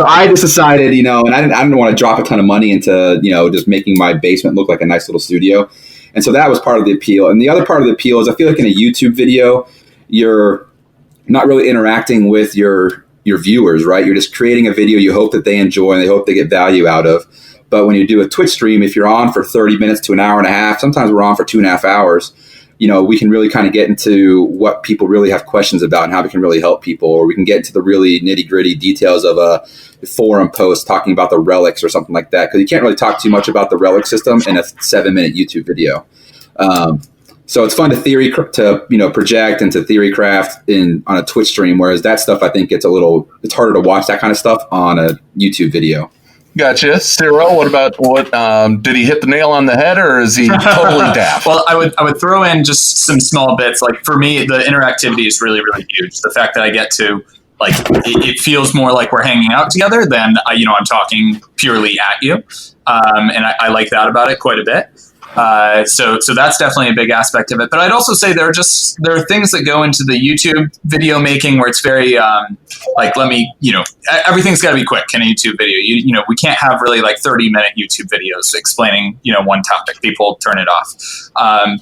O: I just decided, and I didn't want to drop a ton of money into, just making my basement look like a nice little studio. And so that was part of the appeal. And the other part of the appeal is I feel like in a YouTube video, you're not really interacting with your viewers, right? You're just creating a video you hope that they enjoy and they hope they get value out of. But when you do a Twitch stream, if you're on for 30 minutes to an hour and a half, sometimes we're on for 2.5 hours, we can really kind of get into what people really have questions about and how we can really help people, or we can get into the really nitty-gritty details of a forum post talking about the Relics or something like that, because you can't really talk too much about the Relic system in a 7-minute YouTube video. So it's fun to project and to theory craft on a Twitch stream, whereas that stuff I think it's harder to watch that kind of stuff on a YouTube video.
C: Gotcha. Ciro, what did he hit the nail on the head, or is he totally daft?
N: Well, I would throw in just some small bits. Like for me, the interactivity is really, really huge. The fact that I get to it feels more like we're hanging out together than I'm talking purely at you, and I like that about it quite a bit. So that's definitely a big aspect of it. But I'd also say there are things that go into the YouTube video making where it's very everything's got to be quick in a YouTube video. We can't have really 30-minute YouTube videos explaining one topic. People turn it off.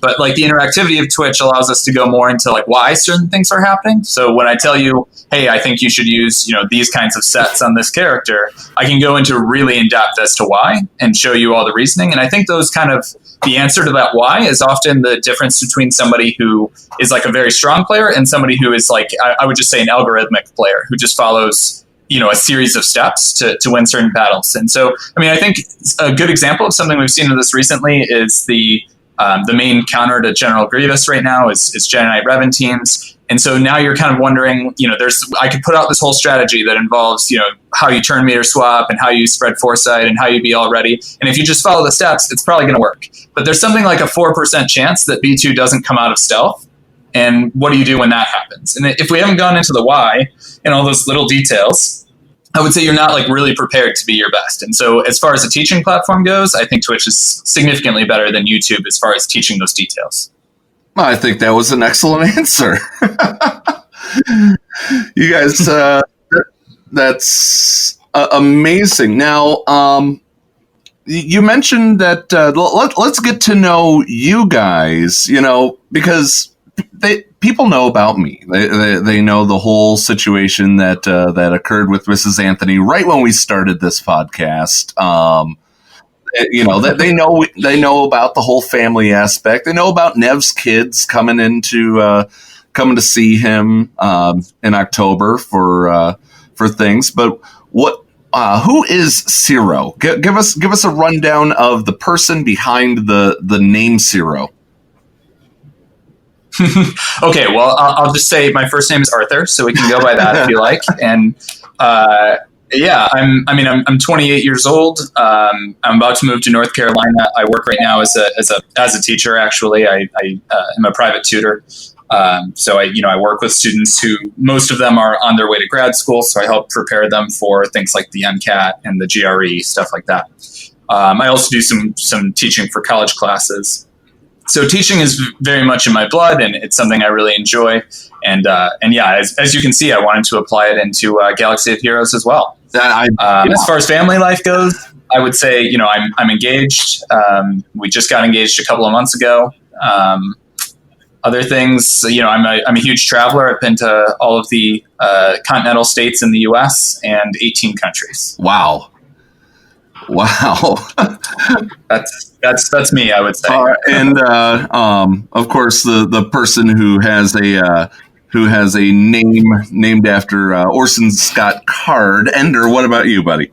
N: But the interactivity of Twitch allows us to go more into why certain things are happening. So when I tell you, hey, I think you should use these kinds of sets on this character, I can go into really in depth as to why and show you all the reasoning. And I think those kind of the answer to that why is often the difference between somebody who is a very strong player and somebody who is I would just say an algorithmic player who just follows a series of steps to win certain battles. And so I think a good example of something we've seen of this recently is the main counter to General Grievous right now is Jedi Knight Revan teams. And so now you're kind of wondering, I could put out this whole strategy that involves, how you turn meter swap and how you spread foresight and how you be all ready. And if you just follow the steps, it's probably going to work. But there's something like a 4% chance that B2 doesn't come out of stealth. And what do you do when that happens? And if we haven't gone into the why and all those little details, I would say you're not really prepared to be your best. And so as far as a teaching platform goes, I think Twitch is significantly better than YouTube as far as teaching those details.
C: I think that was an excellent answer. You guys, that's amazing. Now, you mentioned that let's get to know you guys, because people know about me. They know the whole situation that occurred with Mrs. Anthony right when we started this podcast. They know about the whole family aspect. They know about Nev's kids coming to see him in October for things. But who is Ciro? Give us a rundown of the person behind the name Ciro.
N: Okay, well, I'll just say my first name is Arthur, so we can go by that if you like. And Yeah, I'm 28 years old. I'm about to move to North Carolina. I work right now as a teacher. Actually, I am a private tutor. So I work with students who most of them are on their way to grad school. So I help prepare them for things like the MCAT and the GRE, stuff like that. I also do some teaching for college classes. So teaching is very much in my blood, and it's something I really enjoy. And yeah, as you can see, I wanted to apply it into Galaxy of Heroes as well. As far as family life goes, I would say, I'm engaged. We just got engaged a couple of months ago. Other things, I'm a huge traveler. I've been to all of the continental states in the U.S. and 18 countries.
C: Wow.
N: That's me, I would say.
C: And of course, the person who has a name named after Orson Scott Card. Ender, what about you, buddy?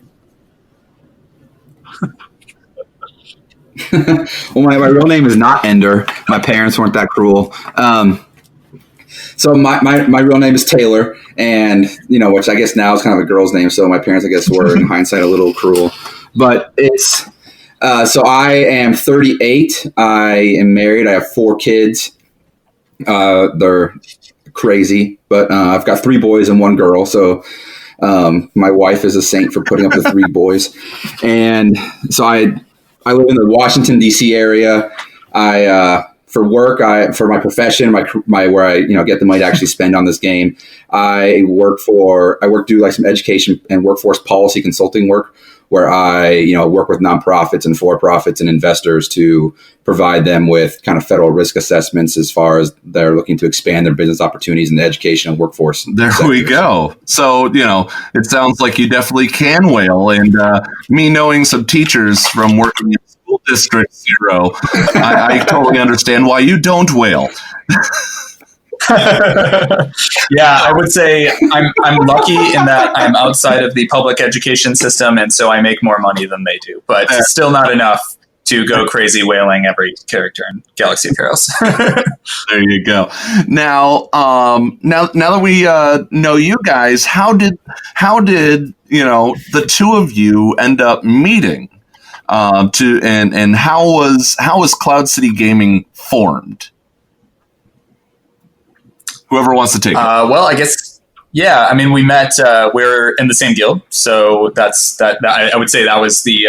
O: Well, my real name is not Ender. My parents weren't that cruel. So my real name is Taylor, and which I guess now is kind of a girl's name. So my parents, I guess, were in hindsight a little cruel. But it's so I am 38. I am married. I have 4 kids. They're crazy, but I've got 3 boys and 1 girl. So my wife is a saint for putting up with 3 boys. And so I live in the Washington D.C. area. For work, for my profession, my where I get the money to actually spend on this game. I do like some education and workforce policy consulting work, where I work with nonprofits and for-profits and investors to provide them with kind of federal risk assessments as far as they're looking to expand their business opportunities in the education and workforce.
C: There sectors. We go. So, it sounds like you definitely can whale. And me knowing some teachers from working in School District 0, I totally understand why you don't whale.
N: Yeah, I would say I'm lucky in that I'm outside of the public education system, and so I make more money than they do. But it's still not enough to go crazy whaling every character in Galaxy of Heroes.
C: There you go. Now that we know you guys, how did the 2 of you end up meeting? And how was Cloud City Gaming formed? Whoever wants to take it.
N: Well, I guess, yeah. I mean, we met. We're in the same guild, so that's that. I would say that was the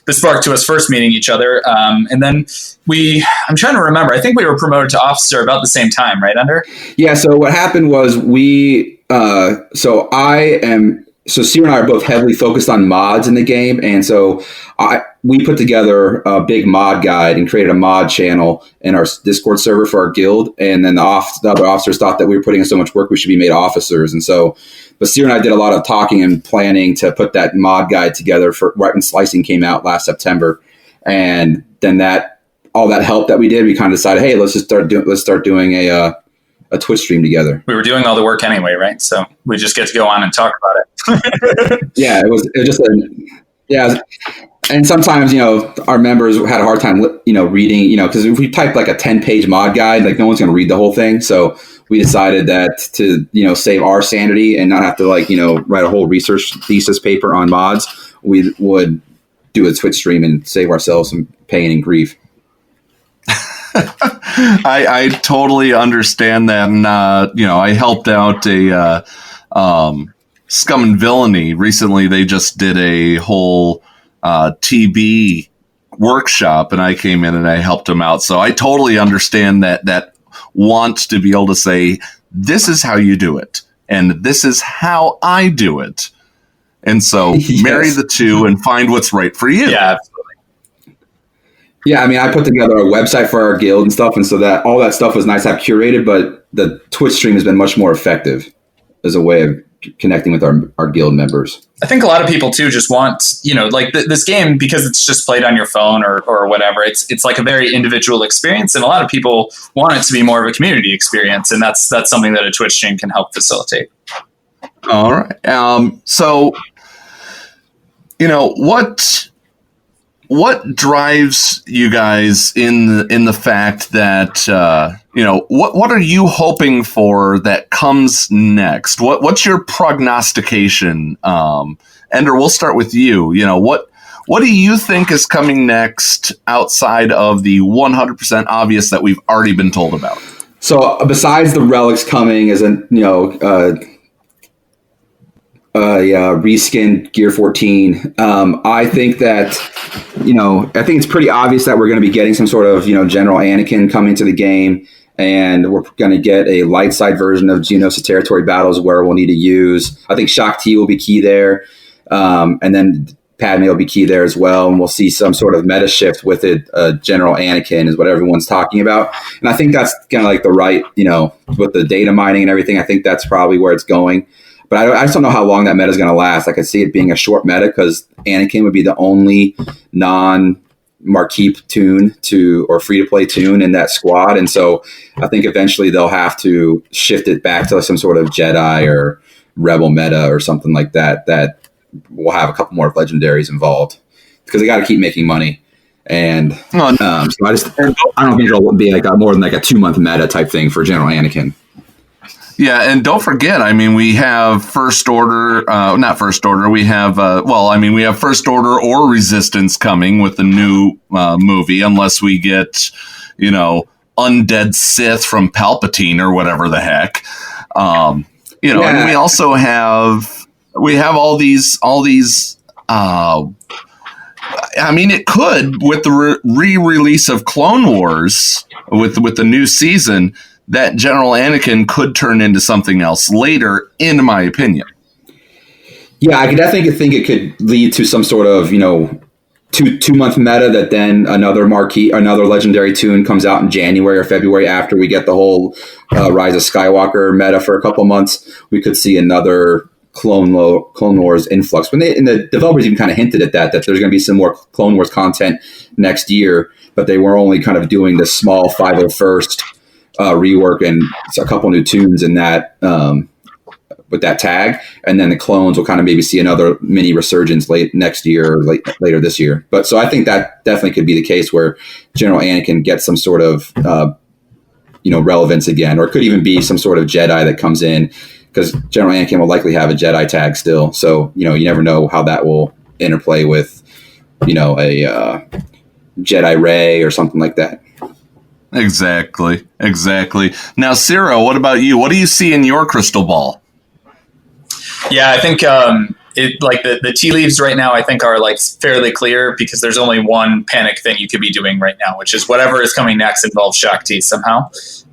N: spark to us first meeting each other. And then I'm trying to remember. I think we were promoted to officer about the same time, right, Under?
O: Yeah. So what happened was So Sierra and I are both heavily focused on mods in the game, and so we put together a big mod guide and created a mod channel in our Discord server for our guild. And then the other officers thought that we were putting in so much work we should be made officers. And so, but Sierra and I did a lot of talking and planning to put that mod guide together for right when Slicing came out last September. And then all that help that we did, we kind of decided, hey, let's start doing a Twitch stream together.
N: We were doing all the work anyway, right? So we just get to go on and talk about it.
O: Yeah, it was just and sometimes, our members had a hard time, reading, because if we type like a 10-page mod guide, like no one's going to read the whole thing. So we decided that to, save our sanity and not have to write a whole research thesis paper on mods, we would do a Twitch stream and save ourselves some pain and grief.
C: I totally understand that. And, I helped out a Scum and Villainy. Recently, they just did a whole TB workshop, and I came in and I helped them out. So I totally understand that want to be able to say, this is how you do it, and this is how I do it. And so marry the two and find what's right for you.
N: Yeah, absolutely.
O: Yeah, I mean, I put together a website for our guild and stuff, and so that all that stuff was nice to have curated, but the Twitch stream has been much more effective as a way of connecting with our guild members.
N: I think a lot of people too just want, this game, because it's just played on your phone or whatever. It's like a very individual experience, and a lot of people want it to be more of a community experience, and that's something that a Twitch stream can help facilitate.
C: All right. So, what drives you guys in the fact that what are you hoping for that comes next? What's your prognostication? Ender, we'll start with you. What do you think is coming next outside of the 100% obvious that we've already been told about?
O: So besides the Relics coming as reskinned Gear 14, I think that, I think it's pretty obvious that we're going to be getting some sort of, General Anakin coming to the game, and we're going to get a light side version of Geonosis territory battles where we'll need to use, I think Shock T will be key there, and then Padme will be key there as well, and we'll see some sort of meta shift with it. General Anakin is what everyone's talking about, and I think that's kind of like the right, with the data mining and everything, I think that's probably where it's going. But I just don't know how long that meta is going to last. I could see it being a short meta because Anakin would be the only non-marquee tune or free-to-play tune in that squad, and so I think eventually they'll have to shift it back to some sort of Jedi or Rebel meta or something like that. That we'll have a couple more legendaries involved because they got to keep making money. And so I don't think it'll be like more than like a 2-month meta type thing for General Anakin.
C: Yeah, and don't forget, we have First Order, not First Order, we have, we have First Order or Resistance coming with the new movie, unless we get, Undead Sith from Palpatine or whatever the heck. And we also have all these it could, with the re-release of Clone Wars, with the new season, that General Anakin could turn into something else later, in my opinion.
O: Yeah, I could definitely think it could lead to some sort of, 2-month meta that then another legendary tune comes out in January or February after we get the whole Rise of Skywalker meta for a couple months. We could see another Clone Wars influx. And the developers even kind of hinted at that there's going to be some more Clone Wars content next year, but they were only kind of doing this small 501st rework and a couple new tunes in that with that tag, and then the clones will kind of maybe see another mini resurgence late next year or later this year. But so I think that definitely could be the case where General Anakin gets some sort of relevance again, or it could even be some sort of Jedi that comes in, because General Anakin will likely have a Jedi tag still. So you never know how that will interplay with a Jedi Rey or something like that.
C: Exactly. Now, Ciro, what about you? What do you see in your crystal ball?
N: Yeah, I think the tea leaves right now, I think, are fairly clear, because there's only one panic thing you could be doing right now, which is whatever is coming next involves Shock T somehow.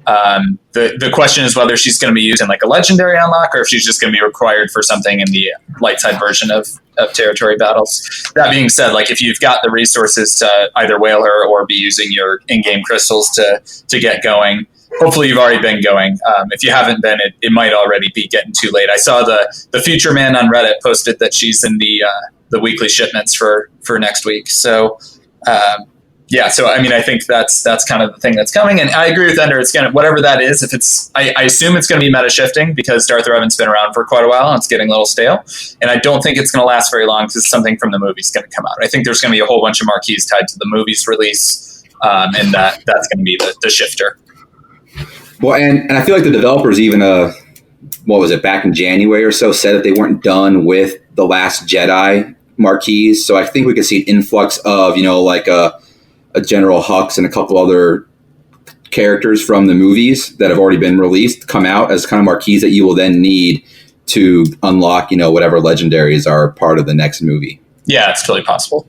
N: The question is whether she's going to be used in a legendary unlock, or if she's just going to be required for something in the light side version of territory battles. That being said, if you've got the resources to either whale her or be using your in-game crystals to get going, hopefully you've already been going. If you haven't been, it might already be getting too late. I saw the Future Man on Reddit posted that she's in the weekly shipments for next week. So I think that's kind of the thing that's coming, and I agree with Ender. It's gonna, whatever that is. If it's, I assume it's going to be meta shifting, because Darth Revan's been around for quite a while and it's getting a little stale, and I don't think it's going to last very long because something from the movie's going to come out. I think there's going to be a whole bunch of marquees tied to the movie's release, and that's going to be the shifter.
O: Well, and I feel like the developers even back in January or so, said that they weren't done with The Last Jedi marquees. So I think we could see an influx of a General Hux and a couple other characters from the movies that have already been released come out as kind of marquees that you will then need to unlock, whatever legendaries are part of the next movie.
N: Yeah, it's totally possible.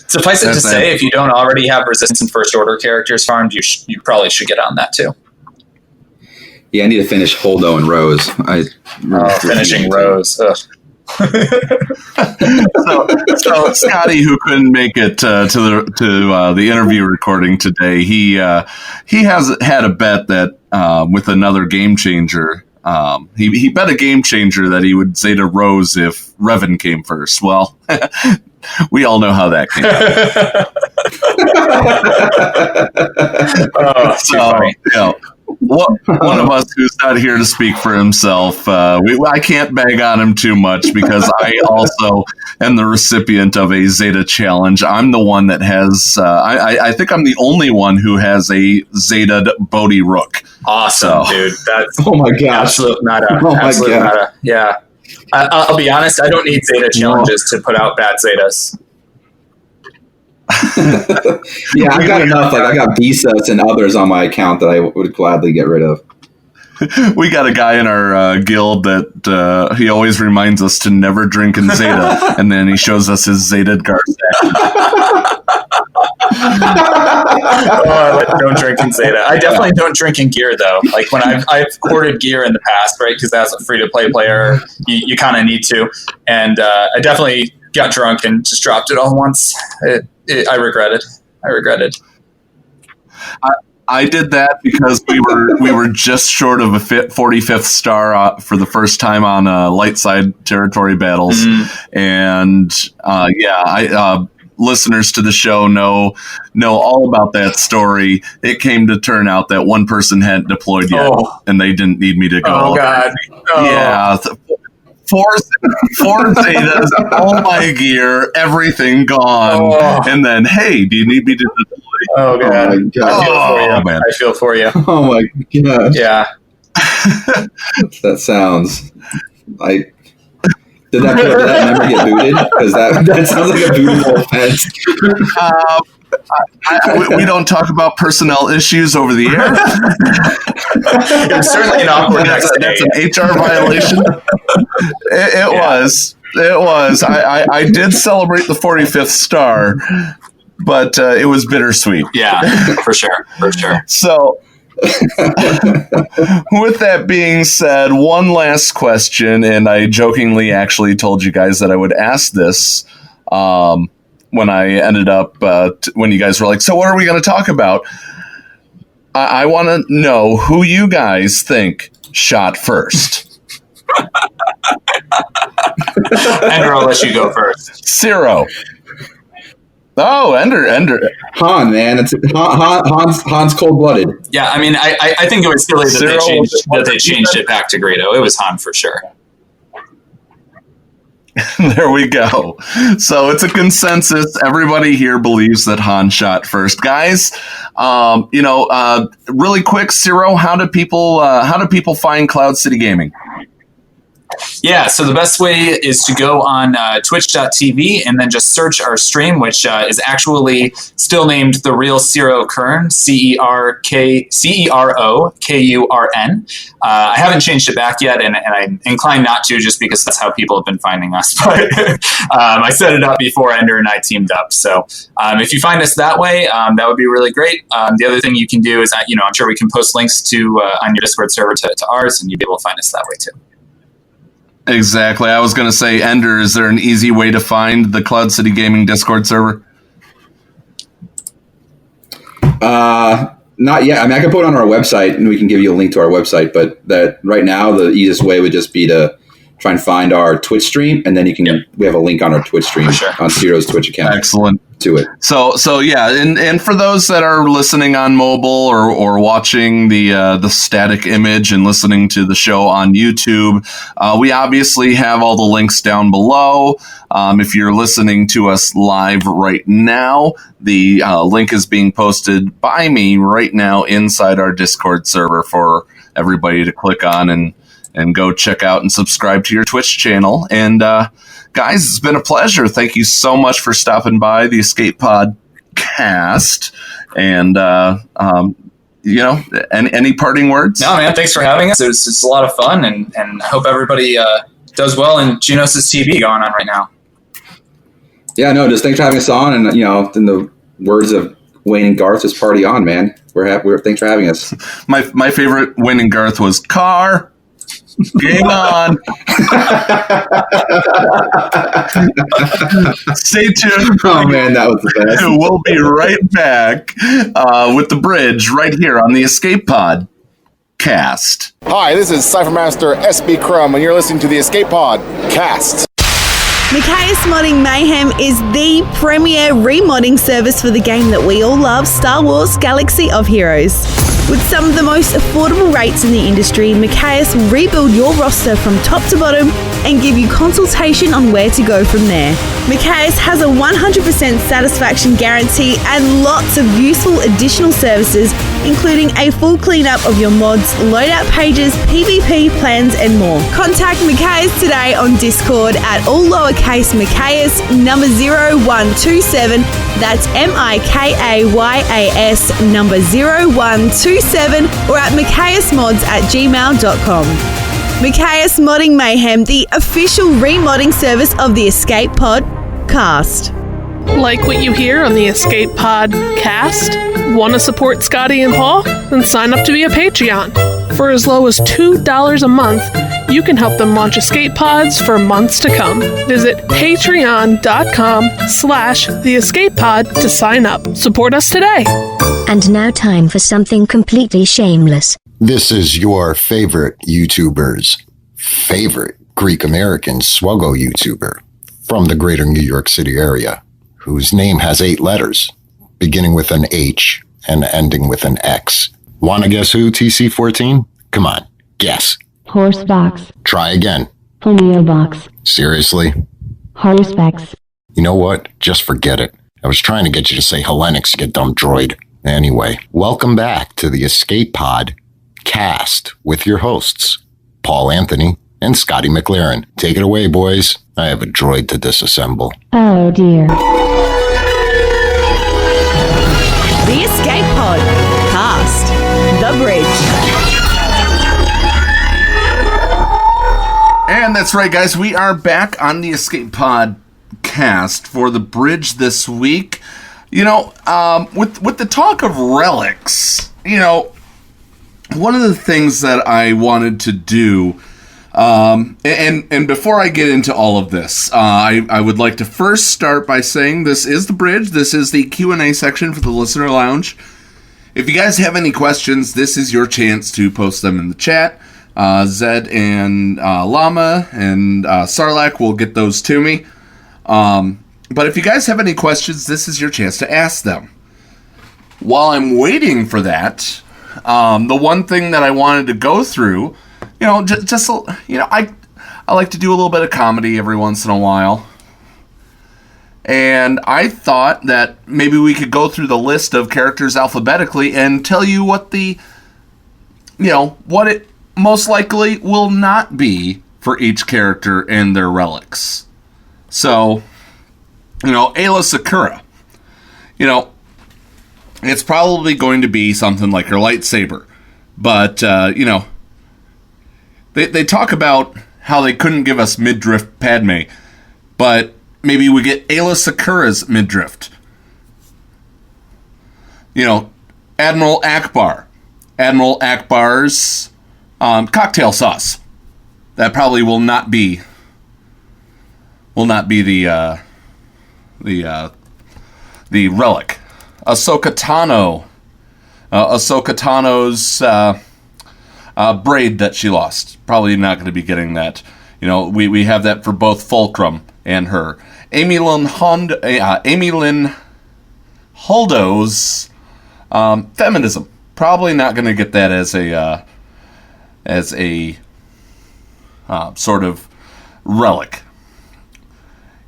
N: Suffice it to say, if you don't already have Resistance and First Order characters farmed, you probably should get on that too.
O: Yeah, I need to finish Holdo and Rose.
N: Finishing Rose. Ugh.
C: so Scotty, who couldn't make it to the interview recording today, he has had a bet that with another game changer, he bet a game changer that he would say to Rose if Revan came first. Well, we all know how that came out.
N: Oh, too funny.
C: one of us who's not here to speak for himself. I can't bag on him too much because I also am the recipient of a Zeta challenge. I'm the one that has. I think I'm the only one who has a Zeta Bodhi Rook.
N: Awesome, dude. That's
O: oh my gosh,
N: absolute meta.
O: Oh my
N: absolute
O: God.
N: meta. Yeah. I'll be honest. I don't need Zeta challenges to put out bad Zetas.
O: Yeah, I got enough. Like I got Visas and others on my account that I would gladly get rid of.
C: We got a guy in our guild that he always reminds us to never drink in Zeta, and then he shows us his Zeta Garsak.
N: Don't drink in Zeta. I definitely don't drink in gear though. Like when I've hoarded gear in the past, right? Because as a free to play player, you kind of need to. And I definitely got drunk and just dropped it all once. I regretted.
C: I did that because we were just short of a 45th star for the first time on light side territory battles, and listeners to the show know all about that story. It came to turn out that one person hadn't deployed yet, and they didn't need me to go.
N: Oh God! Oh.
C: Yeah. Four Zetas, all my gear, everything gone, and then hey, do you need me to deploy?
N: Oh God! I feel for you.
O: Oh my gosh!
N: Yeah.
O: That sounds like. Did that never get booted? Because that sounds like a bootable offense.
C: We don't talk about personnel issues over the air.
N: It's certainly an awkward next day.
C: That's an HR violation. It was. I did celebrate the 45th star, but it was bittersweet.
N: Yeah, for sure.
C: So, with that being said, one last question, and I jokingly actually told you guys that I would ask this when I ended up, when you guys were like, so what are we going to talk about? I want to know who you guys think shot first.
N: Ender, I'll let you go first.
C: Zero. Oh, Ender.
O: Han, man. Han's cold-blooded.
N: Yeah, I mean, I think it was silly that they changed it back to Greedo. It was Han for sure.
C: There we go. So it's a consensus. Everybody here believes that Han shot first. Guys, really quick, Zero, how do people find Cloud City Gaming?
N: Yeah, so the best way is to go on twitch.tv and then just search our stream, which is actually still named The Real Cero Kern, CEROKURN. I haven't changed it back yet, and I'm inclined not to just because that's how people have been finding us. But I set it up before Ender and I teamed up. So if you find us that way, that would be really great. The other thing you can do is, I'm sure we can post links to on your Discord server to ours, and you'll be able to find us that way too.
C: Exactly. I was going to say, Ender, is there an easy way to find the Cloud City Gaming Discord server?
O: Not yet. I mean, I can put it on our website, and we can give you a link to our website. But that right now, the easiest way would just be to try and find our Twitch stream, and then you can. We have a link on our Twitch stream on Zero's Twitch account.
C: Excellent.
O: To it.
C: So yeah, and for those that are listening on mobile or watching the static image and listening to the show on YouTube, we obviously have all the links down below. If you're listening to us live right now, the link is being posted by me right now inside our Discord server for everybody to click on and go check out and subscribe to your Twitch channel. And guys, it's been a pleasure. Thank you so much for stopping by the Escape Pod cast. And any parting words?
N: No, man. Thanks for having us. It's a lot of fun, and I hope everybody does well. And Geonosis TV going on right now.
O: Yeah, no, just thanks for having us on. And in the words of Wayne and Garth, just party on, man. We're happy. Thanks for having us.
C: My favorite Wayne and Garth was car. Game on. Stay tuned.
O: Oh man, that was the best.
C: We'll be right back with the bridge right here on the Escape Pod cast.
P: Hi, this is Cyphermaster SB Crumb, and you're listening to the Escape Pod cast.
E: Micaeus Modding Mayhem is the premier remodding service for the game that we all love, Star Wars Galaxy of Heroes. With some of the most affordable rates in the industry, Modifiers will rebuild your roster from top to bottom and give you consultation on where to go from there. Modifiers has a 100% satisfaction guarantee and lots of useful additional services, including a full cleanup of your mods, loadout pages, PvP plans, and more. Contact Modifiers today on Discord at all lowercase Modifiers number 0127. That's MIKAYAS number 0127, or at modifiasmods@gmail.com. Modifiers Modding Mayhem, the official remodding service of the Escape Pod cast.
H: Like what you hear on the Escape Pod cast? Want to support Scotty and Paul? Then sign up to be a Patreon. For as low as $2 a month, you can help them launch escape pods for months to come. Visit patreon.com/theescapepod to sign up. Support us today.
Q: And now time for something completely shameless.
R: This is your favorite YouTuber's favorite Greek-American Swuggo YouTuber from the greater New York City area, whose name has 8 letters, beginning with an H and ending with an X. Wanna guess who, TC14? Come on, guess.
M: Horse box.
R: Try again.
M: Homeo box.
R: Seriously?
M: Horsepex.
R: You know what? Just forget it. I was trying to get you to say Hellenics, you dumb droid. Anyway, welcome back to the Escape Pod cast with your hosts, Paul Anthony and Scotty McLaren. Take it away, boys. I have a droid to disassemble.
M: Oh dear.
E: The Escape Pod cast. The Bridge.
C: And that's right, guys. We are back on the Escape Pod cast for the Bridge this week. You know, with the talk of relics, you know, one of the things that I wanted to do, and before I get into all of this, I would like to first start by saying this is the Bridge. This is the Q&A section for the Listener Lounge. If you guys have any questions, this is your chance to post them in the chat. Zed and Llama and Sarlacc will get those to me. But if you guys have any questions, this is your chance to ask them. While I'm waiting for that, the one thing that I wanted to go through, you know, just you know, I like to do a little bit of comedy every once in a while. And I thought that maybe we could go through the list of characters alphabetically and tell you what the, you know, what it most likely will not be for each character and their relics. So, you know, Ayla Sakura, you know, it's probably going to be something like her lightsaber. But, you know, they talk about how they couldn't give us midriff Padme, but maybe we get Ayla Sakura's midriff. You know, Admiral Akbar's cocktail sauce. That probably will not be the relic. Ahsoka Tano's braid that she lost. Probably not going to be getting that. You know, we have that for both Fulcrum and her. Amy Lynn Holdo's feminism. Probably not going to get that as a sort of relic.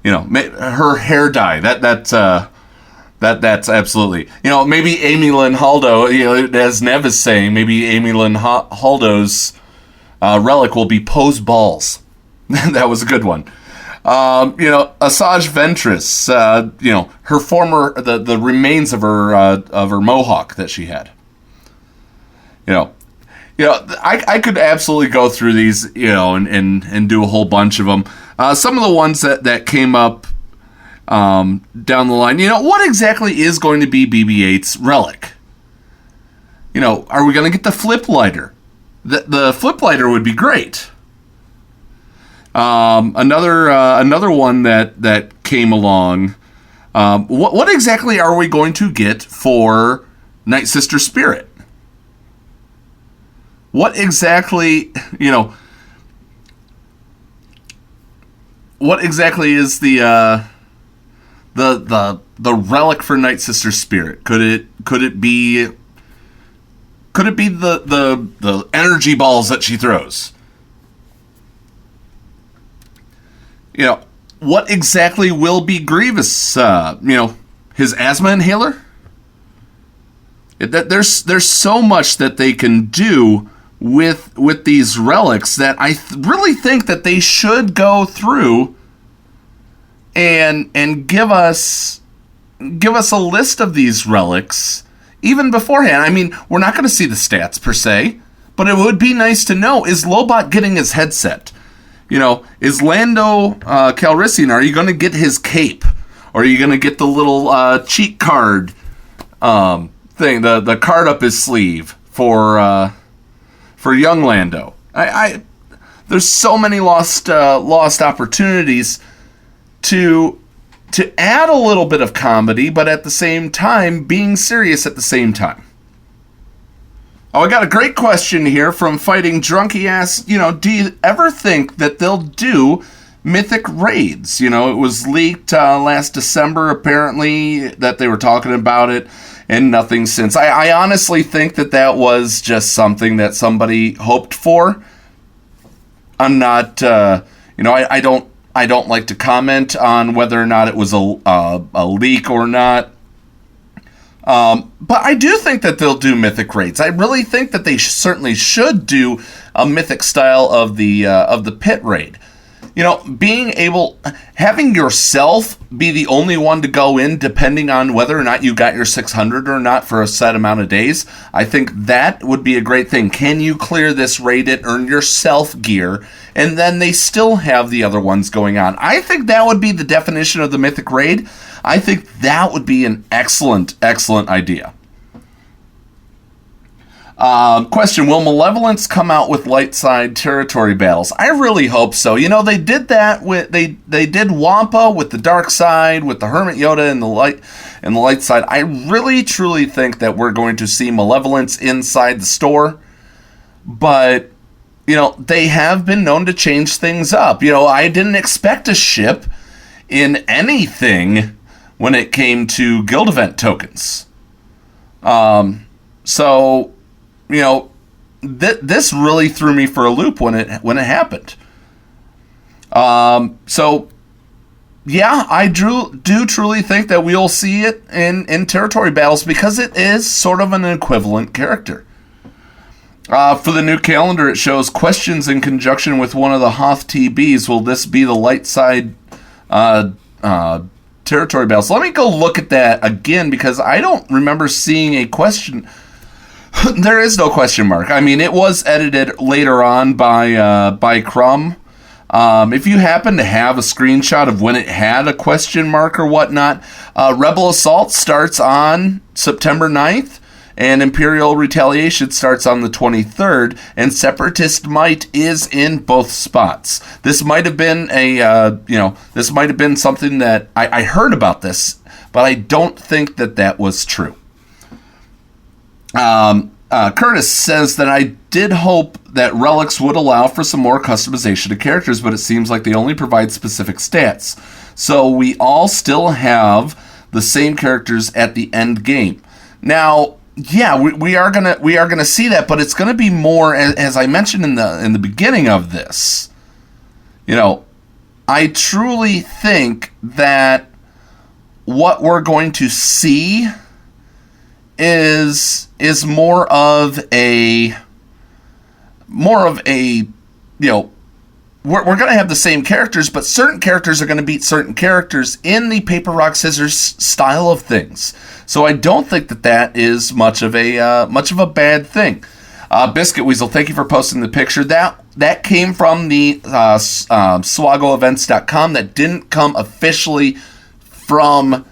C: You know, her hair dye. That's absolutely. You know, maybe Amy Lynn Holdo. You know, as Nev is saying, maybe Amy Lynn Holdo's relic will be Poe's balls. That was a good one. You know, Asajj Ventress. You know, her former the remains of her mohawk that she had. You know, I could absolutely go through these, you know, and do a whole bunch of them. Some of the ones that came up down the line, you know, what exactly is going to be BB-8's relic? You know, are we going to get the flip lighter? The flip lighter would be great. Another one that came along. What exactly are we going to get for Night Sister Spirit? What exactly, you know, what exactly is the relic for Night Sister Spirit? Could it be Could it be the energy balls that she throws? You know, what exactly will be Grievous? His asthma inhaler? There's so much that they can do with these relics that I really think that they should go through and give us a list of these relics even beforehand. I mean, we're not going to see the stats per se, but it would be nice to know, is Lobot getting his headset? You know, is Lando Calrissian, are you going to get his cape? Or are you going to get the little cheat card thing, the card up his sleeve for young Lando? There's so many lost opportunities to add a little bit of comedy, but at the same time being serious at the same time. Oh, I got a great question here from Fighting Drunk. He asks, do you ever think that they'll do mythic raids? It was leaked last December, apparently, that they were talking about it, and nothing since. I honestly think that was just something that somebody hoped for. I'm not, I don't like to comment on whether or not it was a leak or not. But I do think that they'll do mythic raids. I really think that they certainly should do a mythic style of the pit raid. Having yourself be the only one to go in, depending on whether or not you got your 600 or not for a set amount of days, I think that would be a great thing. Can you clear this raid and earn yourself gear, and then they still have the other ones going on? I think that would be the definition of the mythic raid. I think that would be an excellent, excellent idea. Question, will Malevolence come out with light side territory battles? I really hope so. They did that with they did Wampa with the dark side, with the Hermit Yoda and the light side. I really truly think that we're going to see Malevolence inside the store. But they have been known to change things up. I didn't expect a ship in anything when it came to guild event tokens. This really threw me for a loop when it happened. I do truly think that we'll see it in territory battles, because it is sort of an equivalent character. For the new calendar, it shows questions in conjunction with one of the Hoth TBs. Will this be the light side territory battles? Let me go look at that again, because I don't remember seeing a question. There is no question mark. I mean, it was edited later on by Crumb. If you happen to have a screenshot of when it had a question mark or whatnot, Rebel Assault starts on September 9th, and Imperial Retaliation starts on the 23rd, and Separatist Might is in both spots. This might have been this might have been something that I heard about this, but I don't think that was true. Curtis says that I did hope that Relics would allow for some more customization of characters, but it seems like they only provide specific stats. So we all still have the same characters at the end game. Now, yeah, we are gonna see that, but it's gonna be more, as I mentioned in the beginning of this. I truly think that what we're going to see is more of a we're going to have the same characters, but certain characters are going to beat certain characters in the paper rock scissors style of things. So I don't think that is much of a bad thing. Biscuit Weasel, thank you for posting the picture. That came from the SwagoEvents.com. That didn't come officially from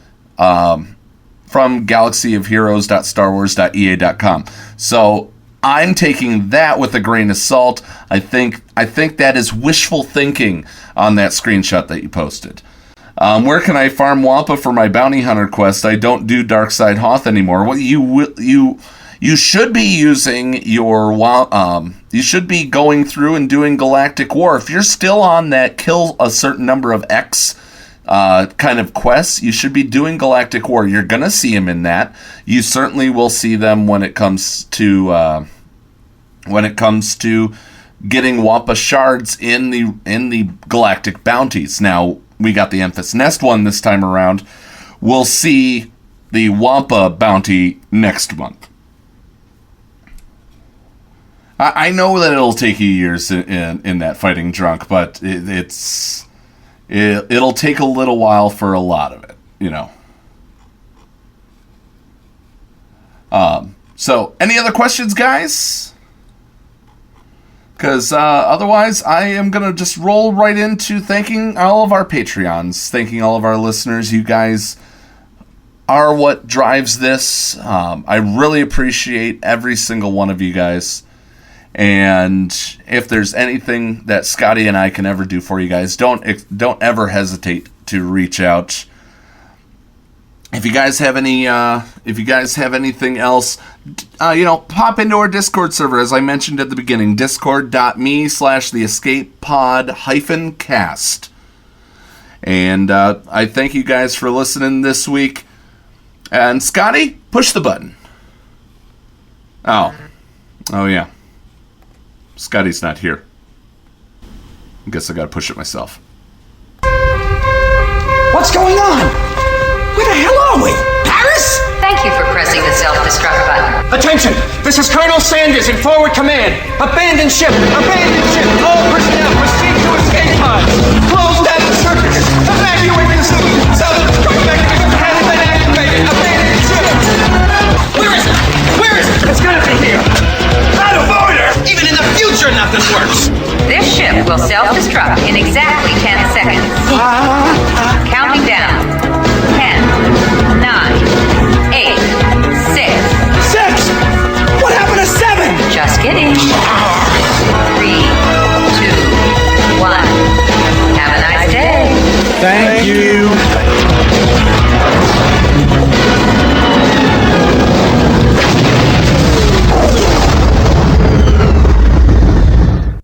C: galaxyofheroes.starwars.ea.com. So I'm taking that with a grain of salt. I think that is wishful thinking on that screenshot that you posted. Where can I farm Wampa for my bounty hunter quest? I don't do Darkside Hoth anymore. Well, you should be using your you should be going through and doing Galactic War. If you're still on that kill a certain number of X kind of quests, you should be doing Galactic War. You're gonna see them in that. You certainly will see them when it comes to getting Wampa shards in the Galactic bounties. Now we got the Emphas Nest one this time around. We'll see the Wampa bounty next month. I know that it'll take you years in that fighting drunk, but it'll take a little while for a lot of it, you know. So, any other questions, guys? Because otherwise, I am going to just roll right into thanking all of our Patreons, thanking all of our listeners. You guys are what drives this. I really appreciate every single one of you guys. And if there's anything that Scotty and I can ever do for you guys, don't ever hesitate to reach out. If you guys have anything else, pop into our Discord server, as I mentioned at the beginning, discord.me/theescapepod-cast. And I thank you guys for listening this week. And Scotty, push the button. Oh yeah. Scotty's not here. I guess I gotta push it myself.
S: What's going on? Where the hell are we? Paris?
T: Thank you for pressing the self-destruct button.
S: Attention! This is Colonel Sanders in forward command. Abandon ship! Abandon ship! All personnel proceed to escape pods. Close down the circuits. Evacuate the city. Self-destruct mechanism has been activated. Abandon ship! Where is it? Where is it? It's gotta be here. Out of order! Even in the future, nothing works.
T: This ship will self-destruct in exactly 10 seconds. Counting down. 10, 9, 8, 6.
S: 6? What happened to 7?
T: Just kidding. 3, 2, 1. Have a nice day.
S: Thank you.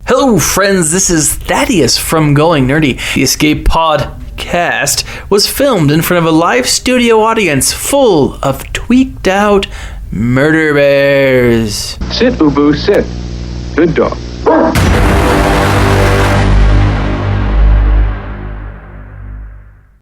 U: Hello friends, this is Thaddeus from Going Nerdy. The Escape Podcast was filmed in front of a live studio audience full of tweaked out murder bears.
V: Sit, Ubu, sit. Good dog.